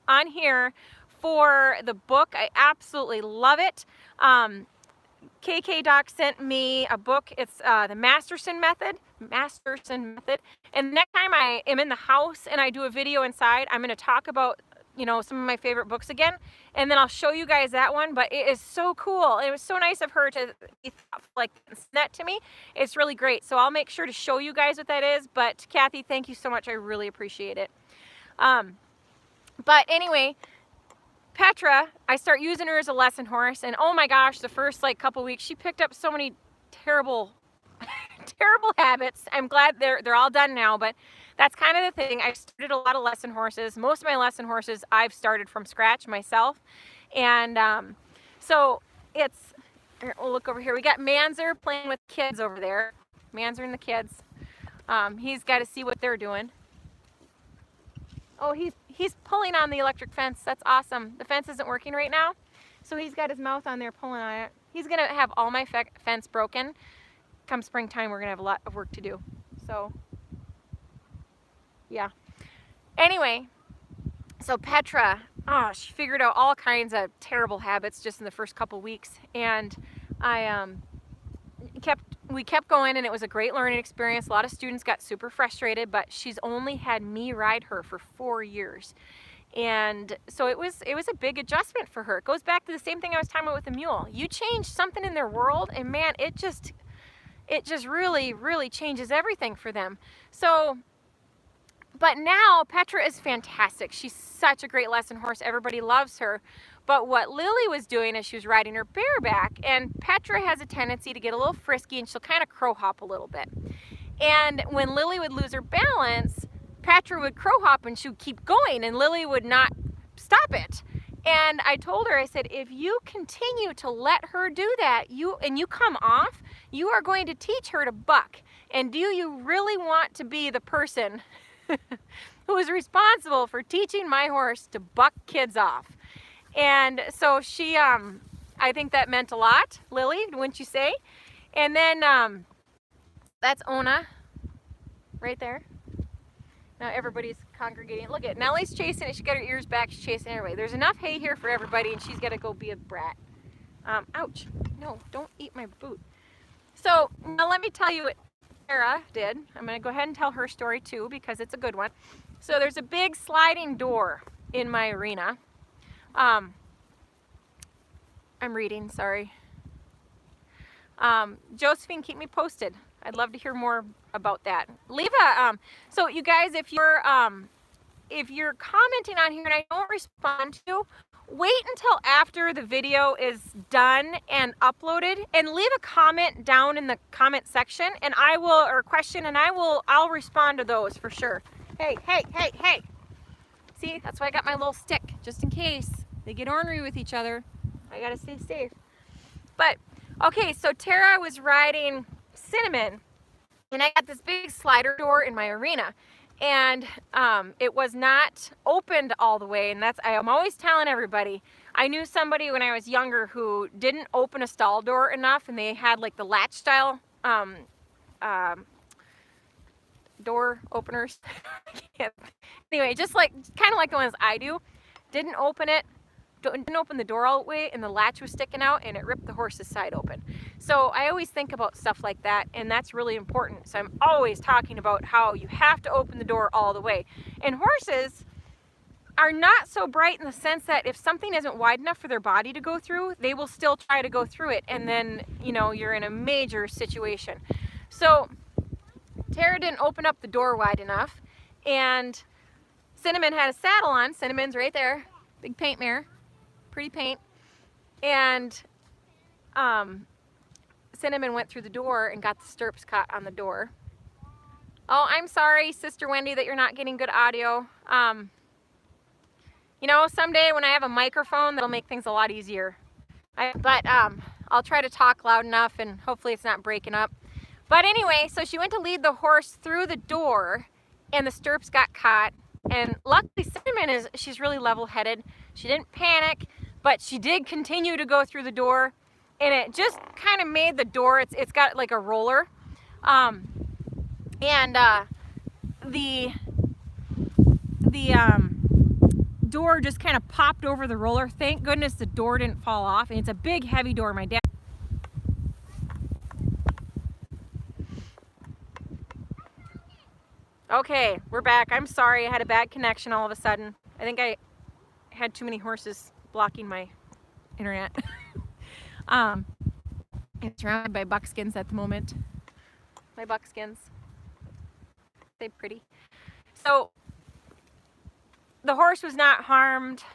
on here for the book. I absolutely love it. KK Doc sent me a book. It's the Masterson Method. And next time I am in the house and I do a video inside, I'm going to talk about, some of my favorite books again. And then I'll show you guys that one. But it is so cool. It was so nice of her to send that to me. It's really great. So I'll make sure to show you guys what that is. But Kathy, thank you so much. I really appreciate it. But anyway, Petra, I start using her as a lesson horse, and oh my gosh, the first couple weeks, she picked up so many terrible, terrible habits. I'm glad they're all done now, but that's kind of the thing. I started a lot of lesson horses. Most of my lesson horses I've started from scratch myself, and so We'll look over here. We got Manzer playing with kids over there. Manzer and the kids. He's got to see what they're doing. Oh, he's pulling on the electric fence. That's awesome. The fence isn't working right now, so he's got his mouth on there pulling on it. He's gonna have all my fence broken. Come springtime, we're gonna have a lot of work to do. So, yeah. Anyway, so Petra, oh, she figured out all kinds of terrible habits just in the first couple weeks, and we kept going, and it was a great learning experience. A lot of students got super frustrated, but she's only had me ride her for 4 years. And so it was a big adjustment for her. It goes back to the same thing I was talking about with the mule. You change something in their world, and man, it just really, really changes everything for them. So, but now Petra is fantastic. She's such a great lesson horse. Everybody loves her. But what Lily was doing is she was riding her bareback, and Petra has a tendency to get a little frisky, and she'll kind of crow hop a little bit. And when Lily would lose her balance, Petra would crow hop and she would keep going, and Lily would not stop it. And I told her, I said, if you continue to let her do that, you come off, you are going to teach her to buck. And do you really want to be the person who is responsible for teaching my horse to buck kids off? And so she, I think that meant a lot, Lily, wouldn't you say? And then that's Ona right there. Now everybody's congregating. Look at Nellie's chasing it. She got her ears back. She's chasing it anyway. There's enough hay here for everybody, and she's got to go be a brat. Ouch. No, don't eat my boot. So now let me tell you what Sarah did. I'm going to go ahead and tell her story too, because it's a good one. So there's a big sliding door in my arena. I'm reading, sorry. Josephine, keep me posted. I'd love to hear more about that. Leave a, so you guys, if you're commenting on here and I don't respond to you, wait until after the video is done and uploaded, and leave a comment down in the comment section, and I will, or question, and I'll respond to those for sure. Hey, hey, hey, hey. See, that's why I got my little stick, just in case they get ornery with each other. I gotta stay safe. But, okay, so Tara was riding Cinnamon, and I got this big slider door in my arena, and it was not opened all the way, and I'm always telling everybody, I knew somebody when I was younger who didn't open a stall door enough, and they had like the latch style door openers. Anyway, just like kind of like the ones I do, didn't open the door all the way, and the latch was sticking out, and it ripped the horse's side open. So I always think about stuff like that, and that's really important. So I'm always talking about how you have to open the door all the way. And horses are not so bright in the sense that if something isn't wide enough for their body to go through, they will still try to go through it, and then, you know, you're in a major situation. So Tara didn't open up the door wide enough, and Cinnamon had a saddle on. Cinnamon's right there, big paint mare, pretty paint, and Cinnamon went through the door and got the stirrups caught on the door. Oh, I'm sorry, Sister Wendy, that you're not getting good audio. You know, someday when I have a microphone, that'll make things a lot easier. But I'll try to talk loud enough, and hopefully it's not breaking up. But anyway, so she went to lead the horse through the door, and the stirrups got caught. And luckily, Cinnamon she's really level-headed. She didn't panic, but she did continue to go through the door, and it just kind of made the door, it's got like a roller. The door just kind of popped over the roller. Thank goodness the door didn't fall off, and it's a big, heavy door. My dad. Okay, we're back. I'm sorry, I had a bad connection all of a sudden. I think I had too many horses blocking my internet. It's surrounded by buckskins at the moment. My buckskins. They're pretty. So the horse was not harmed.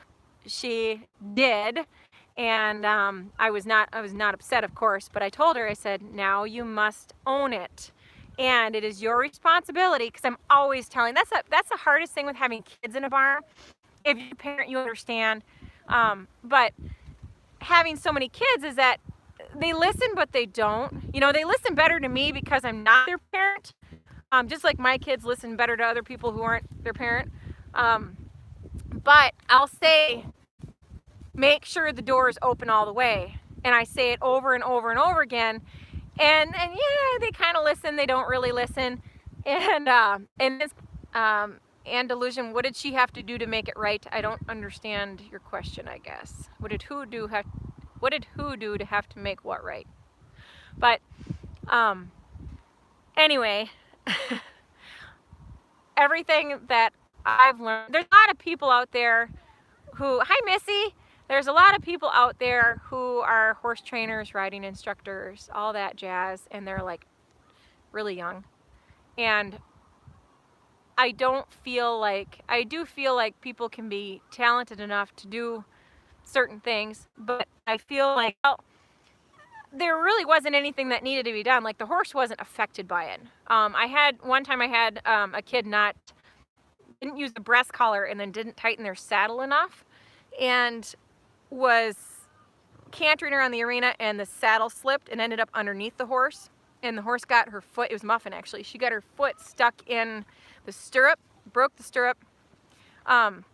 She did, and I was not upset, of course, but I told her, I said, now you must own it. And it is your responsibility, because I'm always telling, that's the hardest thing with having kids in a barn. If you're a parent, you understand. But having so many kids is that they listen, but they don't. You know, they listen better to me because I'm not their parent. Just like my kids listen better to other people who aren't their parent. But I'll say, make sure the door is open all the way. And I say it over and over and over again. And yeah, they kind of listen. They don't really listen. And this Ann Delusion, what did she have to do to make it right? I don't understand your question, I guess. What did who do to have to make what right? But anyway, everything that I've learned, there's a lot of people out there who, hi Missy, there's a lot of people out there who are horse trainers, riding instructors, all that jazz, and they're like really young. And I do feel like people can be talented enough to do certain things, but I feel like, well, there really wasn't anything that needed to be done. Like the horse wasn't affected by it. One time I had a kid didn't use the breast collar and then didn't tighten their saddle enough and was cantering around the arena, and the saddle slipped and ended up underneath the horse, and the horse got her foot, it was Muffin actually, she got her foot stuck in the stirrup, broke the stirrup, that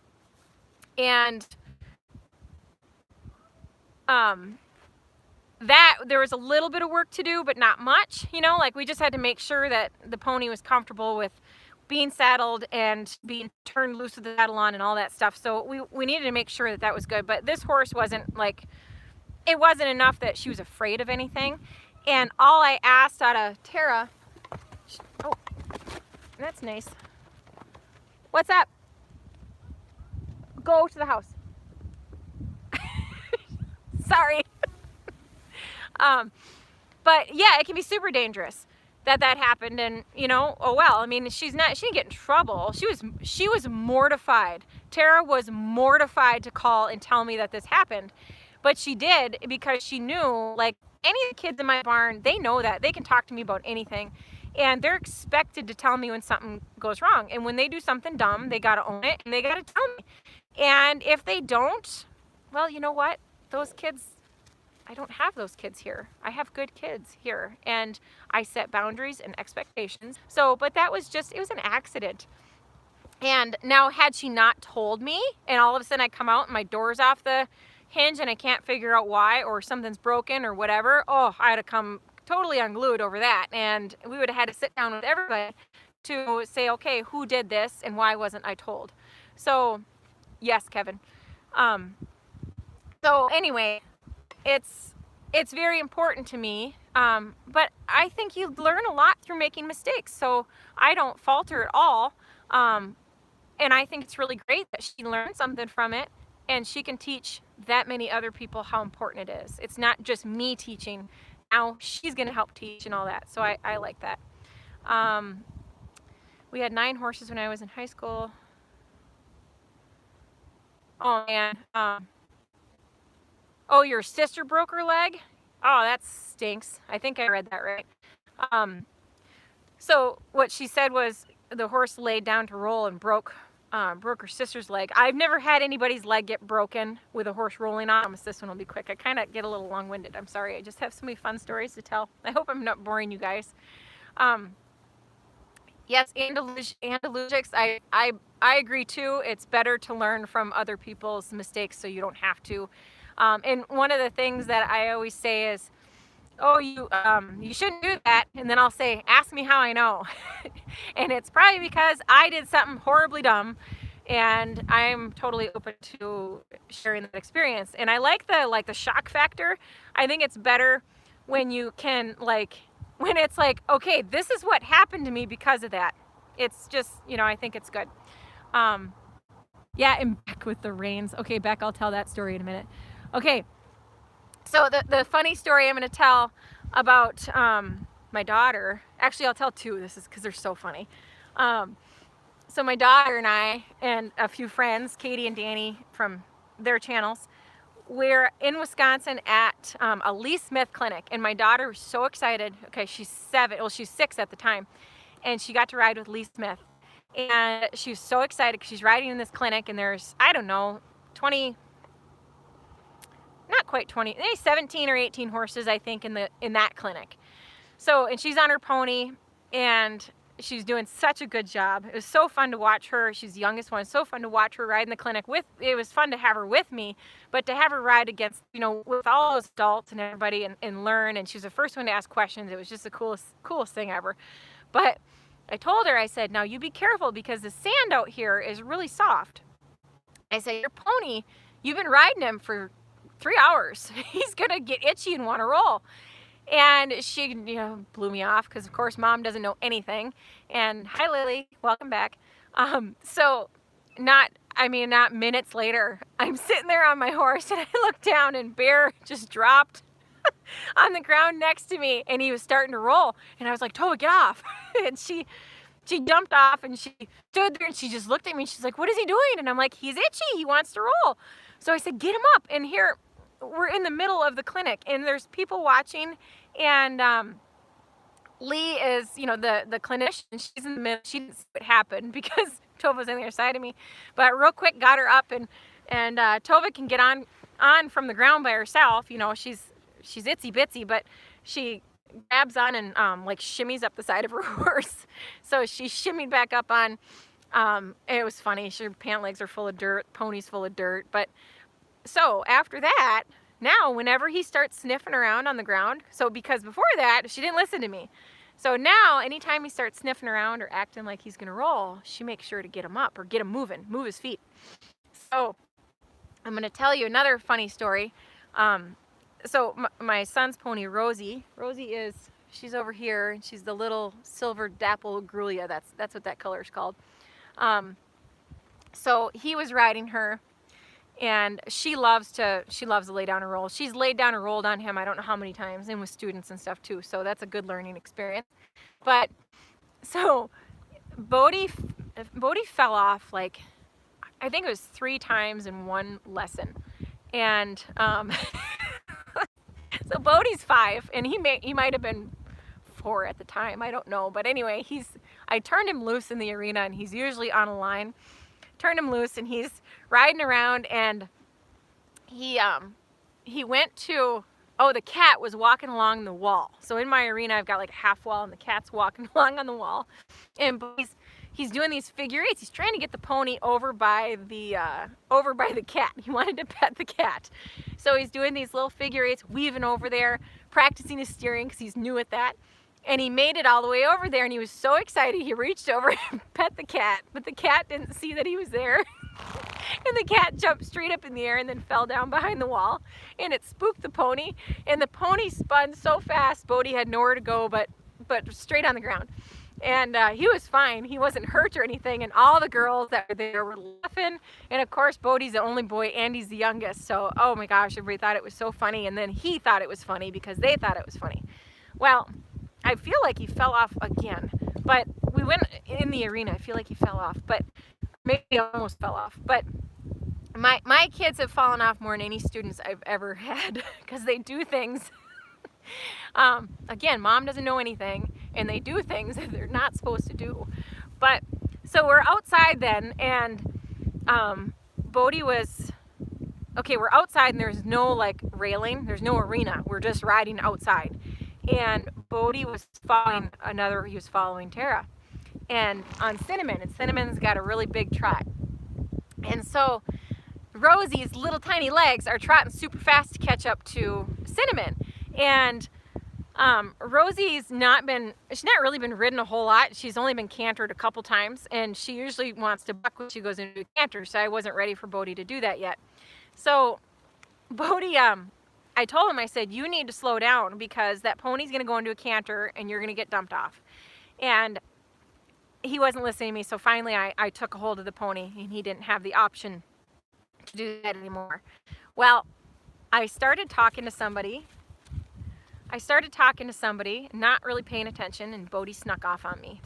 there was a little bit of work to do, but not much, you know, like we just had to make sure that the pony was comfortable with being saddled and being turned loose with the saddle on and all that stuff. So we needed to make sure that that was good. But this horse wasn't like, it wasn't enough that she was afraid of anything. And all I asked out of Tara, oh, that's nice. What's up? Go to the house. Sorry. But yeah, it can be super dangerous that happened, and you know, oh well. I mean, she didn't get in trouble. She was mortified. Tara was mortified to call and tell me that this happened, but she did because she knew, like any of the kids in my barn, they know that they can talk to me about anything, and they're expected to tell me when something goes wrong. And when they do something dumb, they gotta own it and they gotta tell me. And if they don't, well, you know what? Those kids, I don't have those kids here. I have good kids here, and I set boundaries and expectations. So, but that was just, it was an accident. And now, had she not told me, and all of a sudden I come out and my door's off the hinge and I can't figure out why, or something's broken or whatever, oh, I'd have come totally unglued over that. And we would have had to sit down with everybody to say, okay, who did this and why wasn't I told? So, yes, Kevin. So anyway, it's very important to me, but I think you learn a lot through making mistakes, so I don't falter at all, and I think it's really great that she learned something from it, and she can teach that many other people how important it is. It's not just me teaching, now she's going to help teach and all that, so I like that. We had 9 horses when I was in high school. Oh man. Oh, your sister broke her leg? Oh, that stinks. I think I read that right. So what she said was the horse laid down to roll and broke her sister's leg. I've never had anybody's leg get broken with a horse rolling on. I promise this one will be quick. I kind of get a little long-winded. I'm sorry. I just have so many fun stories to tell. I hope I'm not boring you guys. Yes, Andalusics, I agree too. It's better to learn from other people's mistakes so you don't have to. And one of the things that I always say is, oh, you shouldn't do that. And then I'll say, ask me how I know. And it's probably because I did something horribly dumb, and I'm totally open to sharing that experience. And I like the shock factor. I think it's better when you can, like, when it's like, okay, this is what happened to me because of that. It's just, you know, I think it's good. Yeah, and Beck with the reins. Okay, Beck, I'll tell that story in a minute. Okay, so the funny story I'm going to tell about my daughter, actually I'll tell 2, this is because they're so funny. So my daughter and I and a few friends, Katie and Danny from their channels, we're in Wisconsin at a Lee Smith clinic, and my daughter was so excited. Okay, she's 7, well she's 6 at the time, and she got to ride with Lee Smith, and she was so excited because she's riding in this clinic, and there's, I don't know, 20, not quite 20, maybe 17 or 18 horses, I think, in that clinic. So, and she's on her pony, and she's doing such a good job. It was so fun to watch her. She's the youngest one. So fun to watch her ride in the clinic it was fun to have her with me, but to have her ride against, with all those adults and everybody and learn. And she was the first one to ask questions. It was just the coolest thing ever. But I told her, I said, now you be careful because the sand out here is really soft. I said, your pony, you've been riding him for 3 hours. He's gonna get itchy and want to roll. And she, blew me off because, of course, Mom doesn't know anything. And hi, Lily, welcome back. So not minutes later, I'm sitting there on my horse and I look down and Bear just dropped on the ground next to me and he was starting to roll. And I was like, Tova, get off. And she jumped off and she stood there and she just looked at me and she's like, what is he doing? And I'm like, he's itchy, he wants to roll. So I said, get him up. And here, we're in the middle of the clinic and there's people watching, and Lee is, the clinician. She's in the middle. She didn't see what happened because Tova's on the other side of me, but real quick got her up, and Tova can get on from the ground by herself. She's itsy bitsy, but she grabs on and like shimmies up the side of her horse. So she shimmied back up on. It was funny. Her pant legs are full of dirt, pony's full of dirt, but. So after that, now whenever he starts sniffing around on the ground, because before that, she didn't listen to me. So now, anytime he starts sniffing around or acting like he's gonna roll, she makes sure to get him up or get him moving, move his feet. So I'm gonna tell you another funny story. So my son's pony, Rosie she's over here, and she's the little silver dapple grulia. That's what that color is called. So he was riding her. And she loves to lay down and roll. She's laid down and rolled on him I don't know how many times, and with students and stuff too. So that's a good learning experience. But so Bodie fell off like, I think it was 3 times in one lesson. And so Bodie's 5, and he might have been 4 at the time. I don't know. But anyway, I turned him loose in the arena, and he's usually on a line. Turned him loose and he's riding around, and he went to, the cat was walking along the wall. So in my arena I've got like a half wall and the cat's walking along on the wall, and he's doing these figure eights. He's trying to get the pony over by the cat. He wanted to pet the cat. So he's doing these little figure eights, weaving over there, practicing his steering because he's new at that. And he made it all the way over there, and he was so excited he reached over and pet the cat, but the cat didn't see that he was there. And the cat jumped straight up in the air and then fell down behind the wall, and it spooked the pony, and the pony spun so fast Bodie had nowhere to go but straight on the ground. And he was fine. He wasn't hurt or anything, and all the girls that were there were laughing. And of course, Bodie's the only boy, Andy's the youngest, so oh my gosh, everybody thought it was so funny, and then he thought it was funny because they thought it was funny. Well, I feel like he fell off again, but we went in the arena. I feel like he fell off, but maybe he almost fell off. But my kids have fallen off more than any students I've ever had because they do things. Again, Mom doesn't know anything, and they do things that they're not supposed to do. But so we're outside then, and Bodie was okay. We're outside, and there's no like railing. There's no arena. We're just riding outside. And Bodie was following Tara, and on Cinnamon, and Cinnamon's got a really big trot. And so Rosie's little tiny legs are trotting super fast to catch up to Cinnamon. And Rosie's not really been ridden a whole lot. She's only been cantered a couple times, and she usually wants to buck when she goes into a canter, so I wasn't ready for Bodie to do that yet. So Bodie, I told him, I said, you need to slow down because that pony's going to go into a canter and you're going to get dumped off. And he wasn't listening to me, so finally I took a hold of the pony, and he didn't have the option to do that anymore. Well, I started talking to somebody, not really paying attention, and Bodie snuck off on me.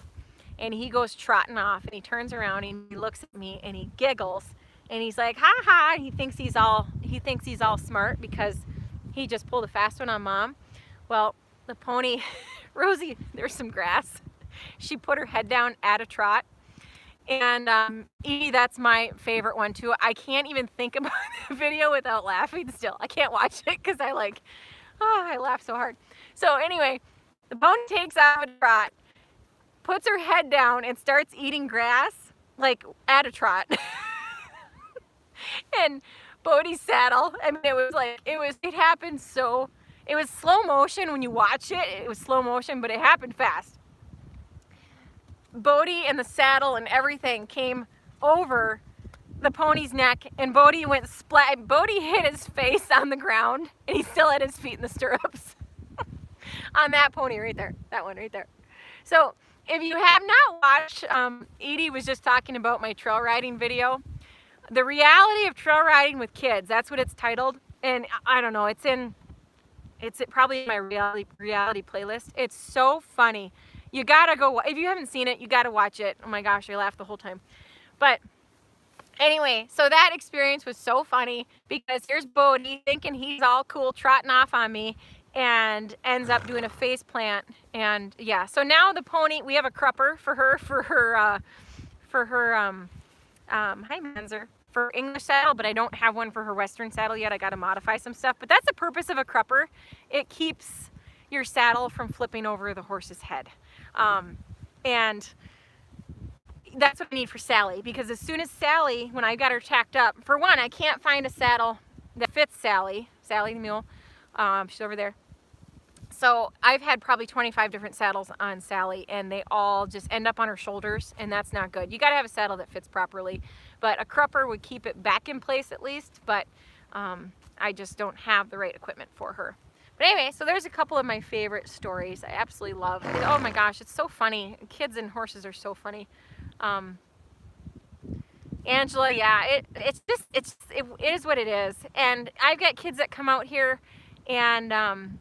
And he goes trotting off, and he turns around and he looks at me and he giggles, and he's like, ha ha, he thinks he's all smart because he just pulled a fast one on Mom. Well, the pony, Rosie, there's some grass. She put her head down at a trot, And Edie, that's my favorite one too. I can't even think about the video without laughing still. I can't watch it because I laugh so hard. So anyway, the pony takes off a trot, puts her head down and starts eating grass, like at a trot. And Bodie's saddle, I mean, it happened so, it was slow motion when you watch it. It was slow motion, but it happened fast. Bodie and the saddle and everything came over the pony's neck, and Bodie went splat. Bodie hit his face on the ground, and he still had his feet in the stirrups. On that pony right there, that one right there. So if you have not watched, Edie was just talking about my trail riding video. The reality of trail riding with kids, that's what it's titled. And I don't know, it's probably in my reality playlist. It's so funny. You gotta go, if you haven't seen it, you gotta watch it. Oh my gosh, I laughed the whole time. But anyway, so that experience was so funny because here's Bodie thinking he's all cool, trotting off on me, and ends up doing a face plant. And yeah, so now the pony, we have a crupper for her hi Manzer, for English saddle, but I don't have one for her Western saddle yet. I got to modify some stuff, but that's the purpose of a crupper. It keeps your saddle from flipping over the horse's head. And that's what I need for Sally, because as soon as Sally, when I got her tacked up, for one, I can't find a saddle that fits Sally the mule. She's over there. So I've had probably 25 different saddles on Sally, and they all just end up on her shoulders, and that's not good. You got to have a saddle that fits properly, but a crupper would keep it back in place at least, but I just don't have the right equipment for her. But anyway, so there's a couple of my favorite stories I absolutely love. Oh my gosh, it's so funny. Kids and horses are so funny. Angela, yeah, it is what it is. And I've got kids that come out here and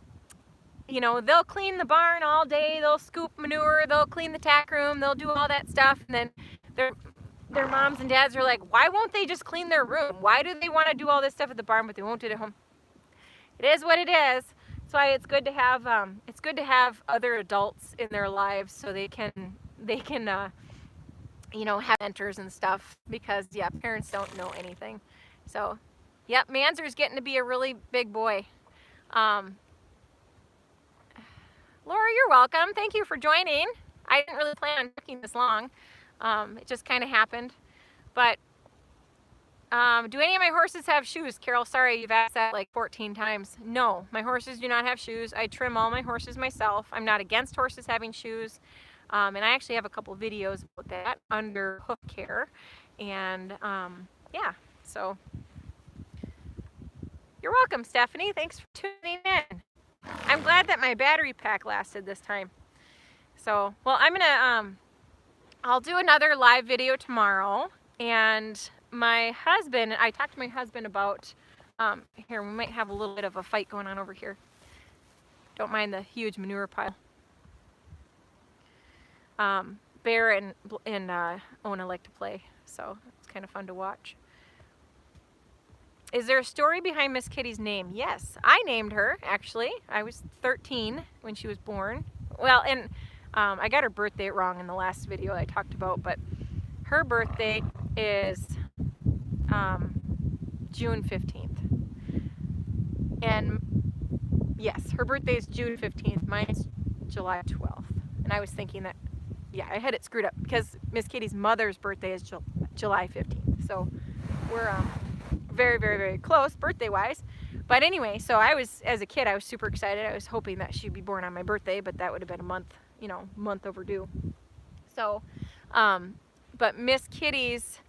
you know, they'll clean the barn all day, they'll scoop manure, they'll clean the tack room, they'll do all that stuff, and then their moms and dads are like, why won't they just clean their room? Why do they want to do all this stuff at the barn but they won't do it at home? It is what it is. That's why it's good to have other adults in their lives so they can you know, have mentors and stuff, because yeah, parents don't know anything. So yep, Manzer's getting to be a really big boy. Laura, you're welcome. Thank you for joining. I didn't really plan on talking this long. It just kind of happened. But do any of my horses have shoes? Carol, sorry, you've asked that like 14 times. No, my horses do not have shoes. I trim all my horses myself. I'm not against horses having shoes. And I actually have a couple videos about that under hoof care. And yeah, so you're welcome, Stephanie. Thanks for tuning in. I'm glad that my battery pack lasted this time. So, well, I'm gonna, I'll do another live video tomorrow. And my husband, I talked to my husband about, here, we might have a little bit of a fight going on over here. Don't mind the huge manure pile. Bear and Ona like to play, so it's kind of fun to watch. Is there a story behind Miss Kitty's name? Yes, I named her, actually. I was 13 when she was born. Well, and I got her birthday wrong in the last video I talked about, but her birthday is June 15th. And yes, her birthday is June 15th. Mine's July 12th. And I was thinking that, yeah, I had it screwed up because Miss Kitty's mother's birthday is July 15th. So we're very, very, very close birthday-wise. But anyway, so I was, as a kid, I was super excited. I was hoping that she'd be born on my birthday, but that would have been a month, you know, month overdue. So, but Miss Kitty's,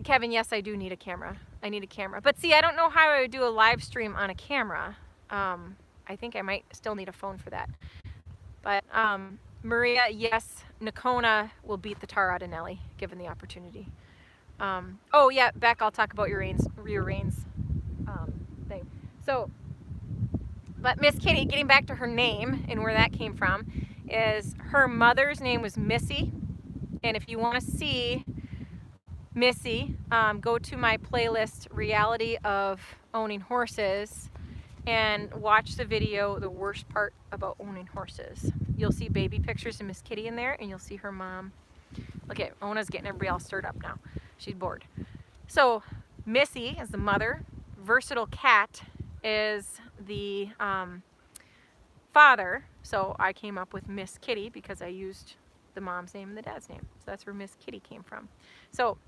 Kevin, yes, I do need a camera. I need a camera. But see, I don't know how I would do a live stream on a camera. I think I might still need a phone for that. But Maria, yes, Nakona will beat the tar out of Nellie, given the opportunity. Oh yeah, Beck, I'll talk about your rear reins thing. So, but Miss Kitty, getting back to her name and where that came from, is her mother's name was Missy. And if you want to see Missy, go to my playlist, Reality of Owning Horses, and watch the video, The Worst Part About Owning Horses. You'll see baby pictures of Miss Kitty in there, and you'll see her mom Look at Ona's getting everybody all stirred up now. She's bored. So Missy is the mother. Versatile Cat is the father. So I came up with Miss Kitty because I used the mom's name and the dad's name. So that's where Miss Kitty came from. So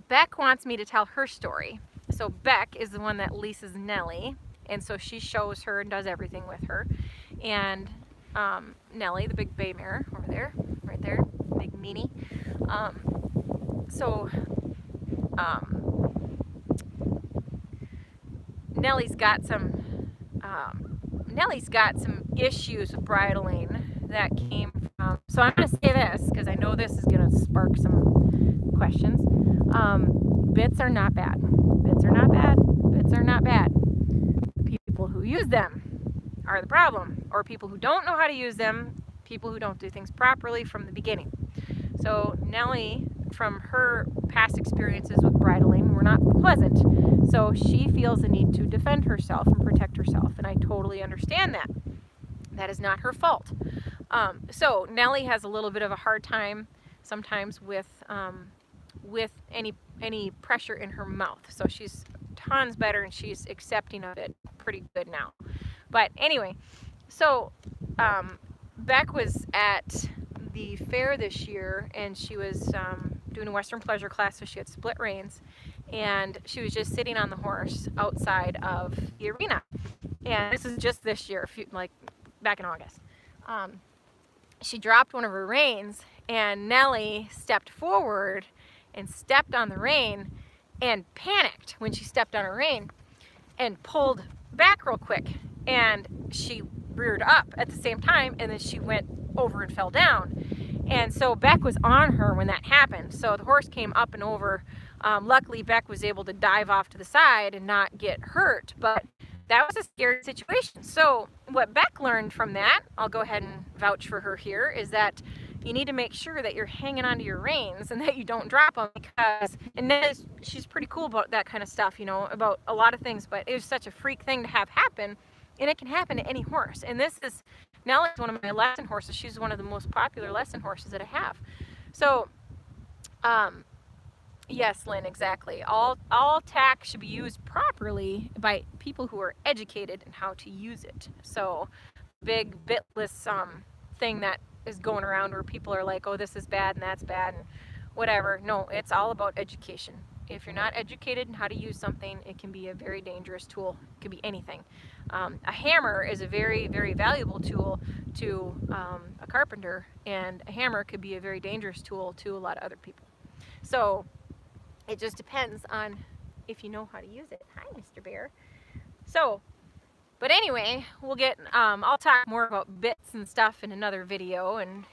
Beck wants me to tell her story. So Beck is the one that leases Nellie, and so she shows her and does everything with her. And Nellie, the big bay mare over there, right there, big meanie. Nellie's got some issues with bridling that came from. So I'm going to say this because I know this is going to spark some questions. Bits are not bad. Bits are not bad. Bits are not bad. People who use them are the problem, or people who don't know how to use them, people who don't do things properly from the beginning. So Nellie, from her past experiences with bridling, were not pleasant. So she feels the need to defend herself and protect herself, and I totally understand that. That is not her fault. So Nellie has a little bit of a hard time sometimes with any pressure in her mouth. So she's tons better, and she's accepting of it pretty good now. But anyway, so Beck was at the fair this year, and she was doing a Western pleasure class, so she had split reins, and she was just sitting on the horse outside of the arena. And this is just this year, like back in August. She dropped one of her reins, and Nellie stepped forward and stepped on the rein and panicked when she stepped on her rein and pulled back real quick, and she reared up at the same time, and then she went over and fell down. And so Beck was on her when that happened. So the horse came up and over. Luckily, Beck was able to dive off to the side and not get hurt, but that was a scary situation. So what Beck learned from that, I'll go ahead and vouch for her here, is that you need to make sure that you're hanging onto your reins and that you don't drop them, because, and then she's pretty cool about that kind of stuff, you know, about a lot of things, but it was such a freak thing to have happen, and it can happen to any horse. And this is, Nellie's one of my lesson horses. She's one of the most popular lesson horses that I have. So, yes, Lynn, exactly. All TACK should be used properly by people who are educated in how to use it. So, big bitless thing that is going around where people are like, oh, this is bad and that's bad and whatever. No, it's all about education. If you're not educated in how to use something, it can be a very dangerous tool. It could be anything. A hammer is a very, very valuable tool to a carpenter, and a hammer could be a very dangerous tool to a lot of other people. So it just depends on if you know how to use it. Hi, Mr. Bear. So, but anyway, we'll get, I'll talk more about bits and stuff in another video and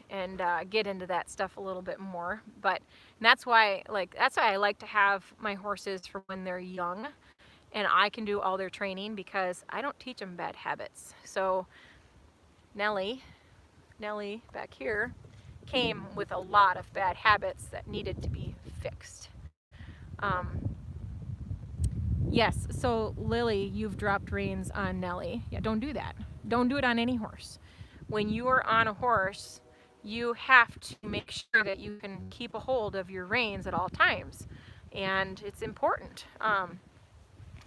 get into that stuff a little bit more. But that's why I like to have my horses for when they're young, and I can do all their training because I don't teach them bad habits. So Nellie back here came with a lot of bad habits that needed to be fixed. Yes, so Lily, you've dropped reins on Nellie. Yeah, don't do that. Don't do it on any horse. When you are on a horse, you have to make sure that you can keep a hold of your reins at all times. And it's important.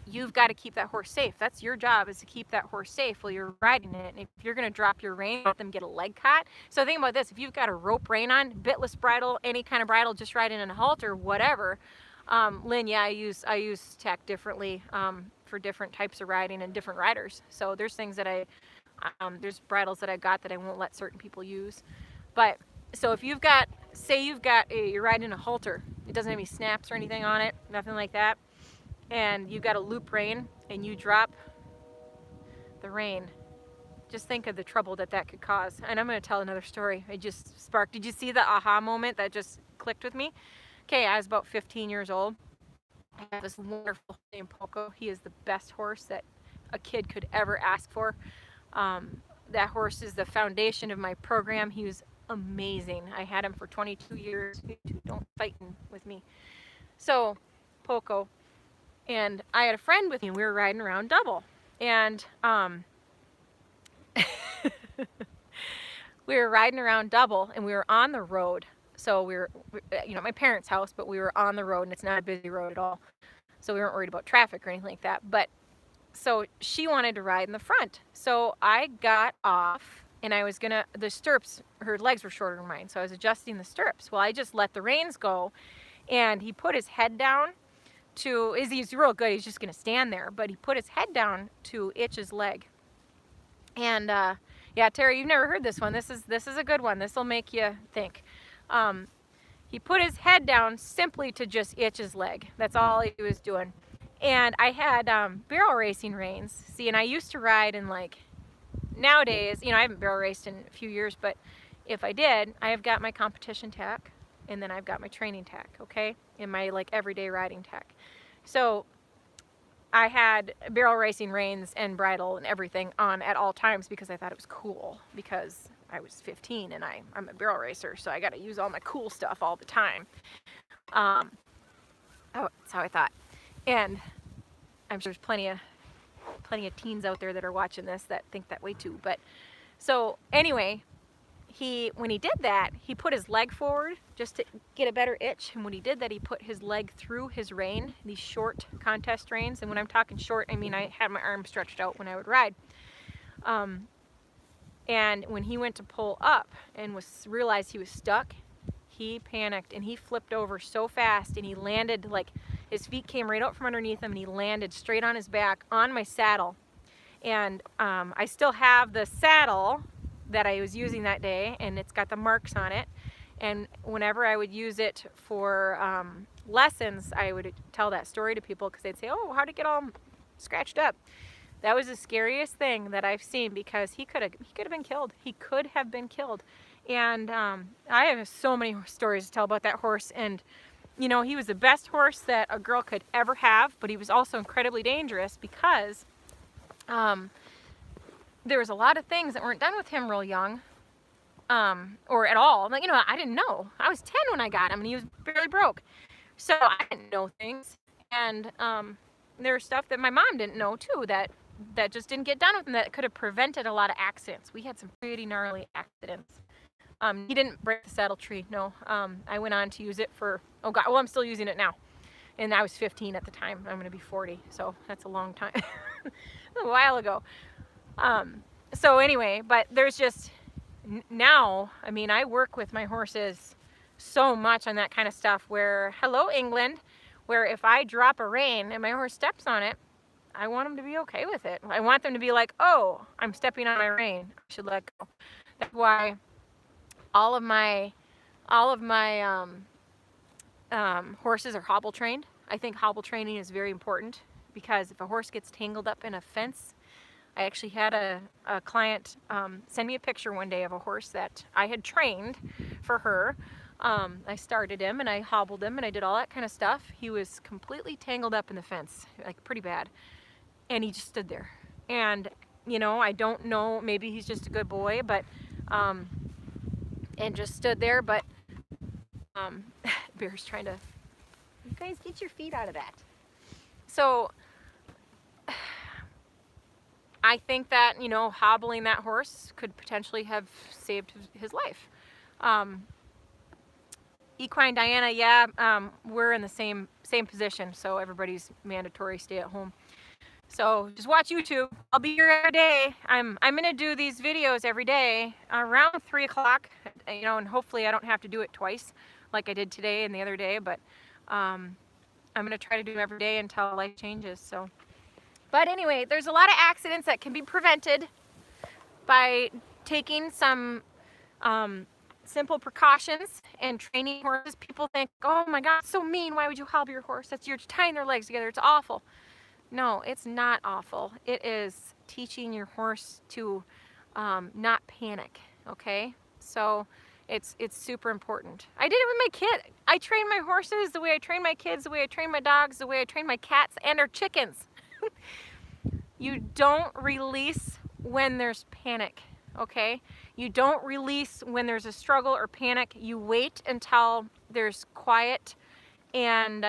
You've got to keep that horse safe. That's your job, is to keep that horse safe while you're riding it. And if you're going to drop your rein, let them get a leg caught. So think about this. If you've got a rope rein on, bitless bridle, any kind of bridle, just riding in a halter, whatever. Lynn, yeah, I use TACK differently for different types of riding and different riders. So there's things that there's bridles that I got that I won't let certain people use. But so if you've got, say you're riding a halter, it doesn't have any snaps or anything on it, nothing like that, and you've got a loop rein and you drop the rein, just think of the trouble that could cause. And I'm going to tell another story. It just sparked. Did you see the aha moment that just clicked with me? Okay, I was about 15 years old. I have this wonderful horse named Poco. He is the best horse that a kid could ever ask for. That horse is the foundation of my program. He was amazing. I had him for 22 years. Don't fight with me. So, Poco. And I had a friend with me. We were riding around double. And we were riding around double, and we were on the road. So we were, you know, at my parents' house, but we were on the road, and it's not a busy road at all. So we weren't worried about traffic or anything like that. But so she wanted to ride in the front. So I got off, and I was gonna, the stirrups, her legs were shorter than mine, so I was adjusting the stirrups. Well, I just let the reins go, and he put his head down to, he's real good, he's just gonna stand there, but he put his head down to itch his leg. And yeah, Terry, you've never heard this one. This is a good one. This will make you think. He put his head down simply to just itch his leg. That's all he was doing. And I had barrel racing reins. See, and I used to ride in, like, nowadays, you know, I haven't barrel raced in a few years, but if I did, I have got my competition tack, and then I've got my training tack, okay? In my, like, everyday riding tack. So I had barrel racing reins and bridle and everything on at all times because I thought it was cool, because I was 15 and I'm a barrel racer, so I got to use all my cool stuff all the time. Oh, that's how I thought. And I'm sure there's plenty of teens out there that are watching this that think that way too. But so anyway, when he did that, he put his leg forward just to get a better itch. And when he did that, he put his leg through his rein, these short contest reins. And when I'm talking short, I mean I had my arm stretched out when I would ride. And when he went to pull up and realized he was stuck, he panicked and he flipped over so fast, and he landed, like, his feet came right out from underneath him, and he landed straight on his back on my saddle. And I still have the saddle that I was using that day, and it's got the marks on it. And whenever I would use it for lessons, I would tell that story to people, because they'd say, oh, how'd it get all scratched up? That was the scariest thing that I've seen, because he could have been killed. He could have been killed. And I have so many stories to tell about that horse. And you know, he was the best horse that a girl could ever have, but he was also incredibly dangerous, because there was a lot of things that weren't done with him real young, or at all. Like, you know, I didn't know. I was 10 when I got him, and he was barely broke. So I didn't know things. And there was stuff that my mom didn't know too, that just didn't get done with him, that could have prevented a lot of accidents. We had some pretty gnarly accidents. He didn't break the saddle tree, no. I went on to use it for, oh God, well, I'm still using it now. And I was 15 at the time. I'm gonna be 40, so that's a long time, a while ago. So anyway, but there's just, now, I mean, I work with my horses so much on that kind of stuff where, hello England, where if I drop a rein and my horse steps on it, I want them to be okay with it. I want them to be like, oh, I'm stepping on my rein, I should let go. That's why all of my horses are hobble trained. I think hobble training is very important, because if a horse gets tangled up in a fence, I actually had a client send me a picture one day of a horse that I had trained for her. I started him and I hobbled him and I did all that kind of stuff. He was completely tangled up in the fence, like pretty bad. And he just stood there. And, you know, I don't know, maybe he's just a good boy, but and just stood there, but Bear's trying to, you guys get your feet out of that. So I think that, you know, hobbling that horse could potentially have saved his life. Equine Diana, yeah, we're in the same position, so everybody's mandatory stay at home. So just watch YouTube. I'll be here every day. I'm gonna do these videos every day around 3 o'clock, you know, and hopefully I don't have to do it twice like I did today and the other day, but I'm gonna try to do them every day until life changes. So, but anyway, there's a lot of accidents that can be prevented by taking some simple precautions and training horses. People think, oh my God, so mean, why would you hobble your horse? You're tying their legs together, it's awful. No, it's not awful. It is teaching your horse to not panic, okay? So it's super important. I did it with my kid. I train my horses the way I train my kids, the way I train my dogs, the way I train my cats and our chickens. You don't release when there's panic, okay? You don't release when there's a struggle or panic. You wait until there's quiet and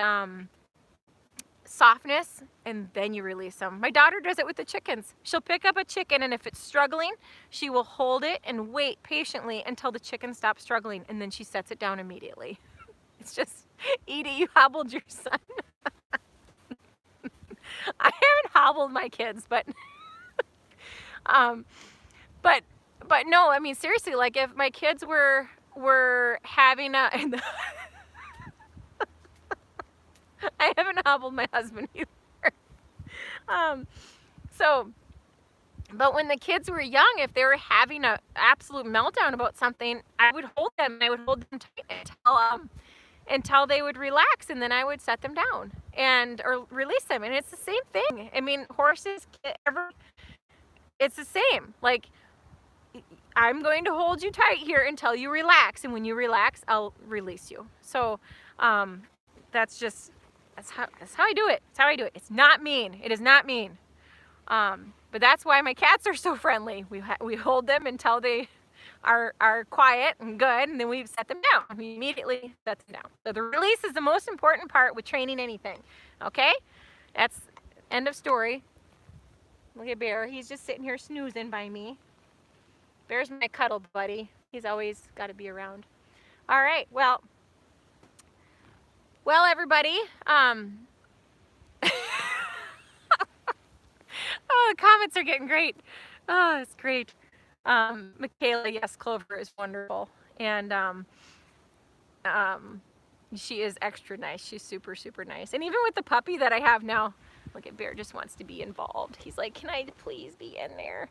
softness, and then you release them. My daughter does it with the chickens. She'll pick up a chicken, and if it's struggling, she will hold it and wait patiently until the chicken stops struggling, and then she sets it down immediately. It's just, Edie, you hobbled your son. I haven't hobbled my kids, but but no, I mean, seriously, like if my kids were having a I haven't hobbled my husband either. But when the kids were young, if they were having an absolute meltdown about something, I would hold them, and I would hold them tight until they would relax, and then I would set them down or release them. And it's the same thing. I mean, horses, it's the same. Like, I'm going to hold you tight here until you relax, and when you relax, I'll release you. So that's how I do it. That's how I do it. It's not mean. It is not mean. But that's why my cats are so friendly. We hold them until they are quiet and good, and then we set them down. We immediately set them down. So the release is the most important part with training anything. Okay? That's end of story. Look at Bear. He's just sitting here snoozing by me. Bear's my cuddle buddy. He's always got to be around. All right. Well, everybody. Oh, the comments are getting great. Oh, it's great. Michaela, yes, Clover is wonderful. And she is extra nice. She's super, super nice. And even with the puppy that I have now, look at Bear, just wants to be involved. He's like, can I please be in there?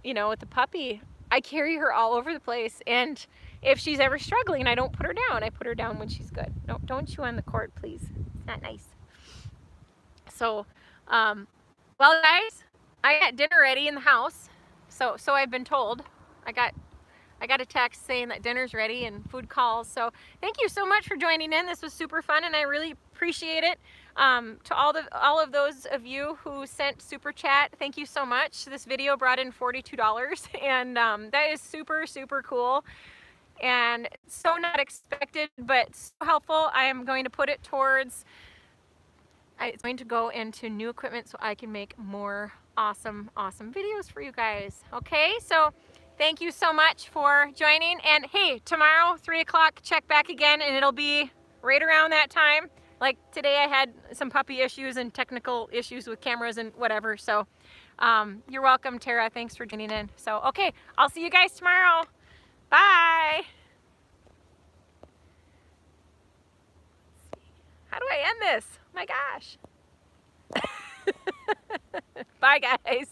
You know, with the puppy, I carry her all over the place. And if she's ever struggling, I don't put her down. I put her down when she's good. No, don't chew on the cord, please. It's not nice. So, well, guys, I got dinner ready in the house. So I've been told. I got a text saying that dinner's ready and food calls. So thank you so much for joining in. This was super fun, and I really appreciate it. To all of those of you who sent super chat, thank you so much. This video brought in $42, and that is super, super cool. And so not expected, but so helpful. I am going to put it towards, it's going to go into new equipment so I can make more awesome videos for you guys. Okay, so thank you so much for joining. And hey, tomorrow, 3 o'clock, check back again, and it'll be right around that time. Like today I had some puppy issues and technical issues with cameras and whatever. So you're welcome, Tara. Thanks for joining in. So, okay, I'll see you guys tomorrow. Bye. How do I end this? My gosh. Bye, guys.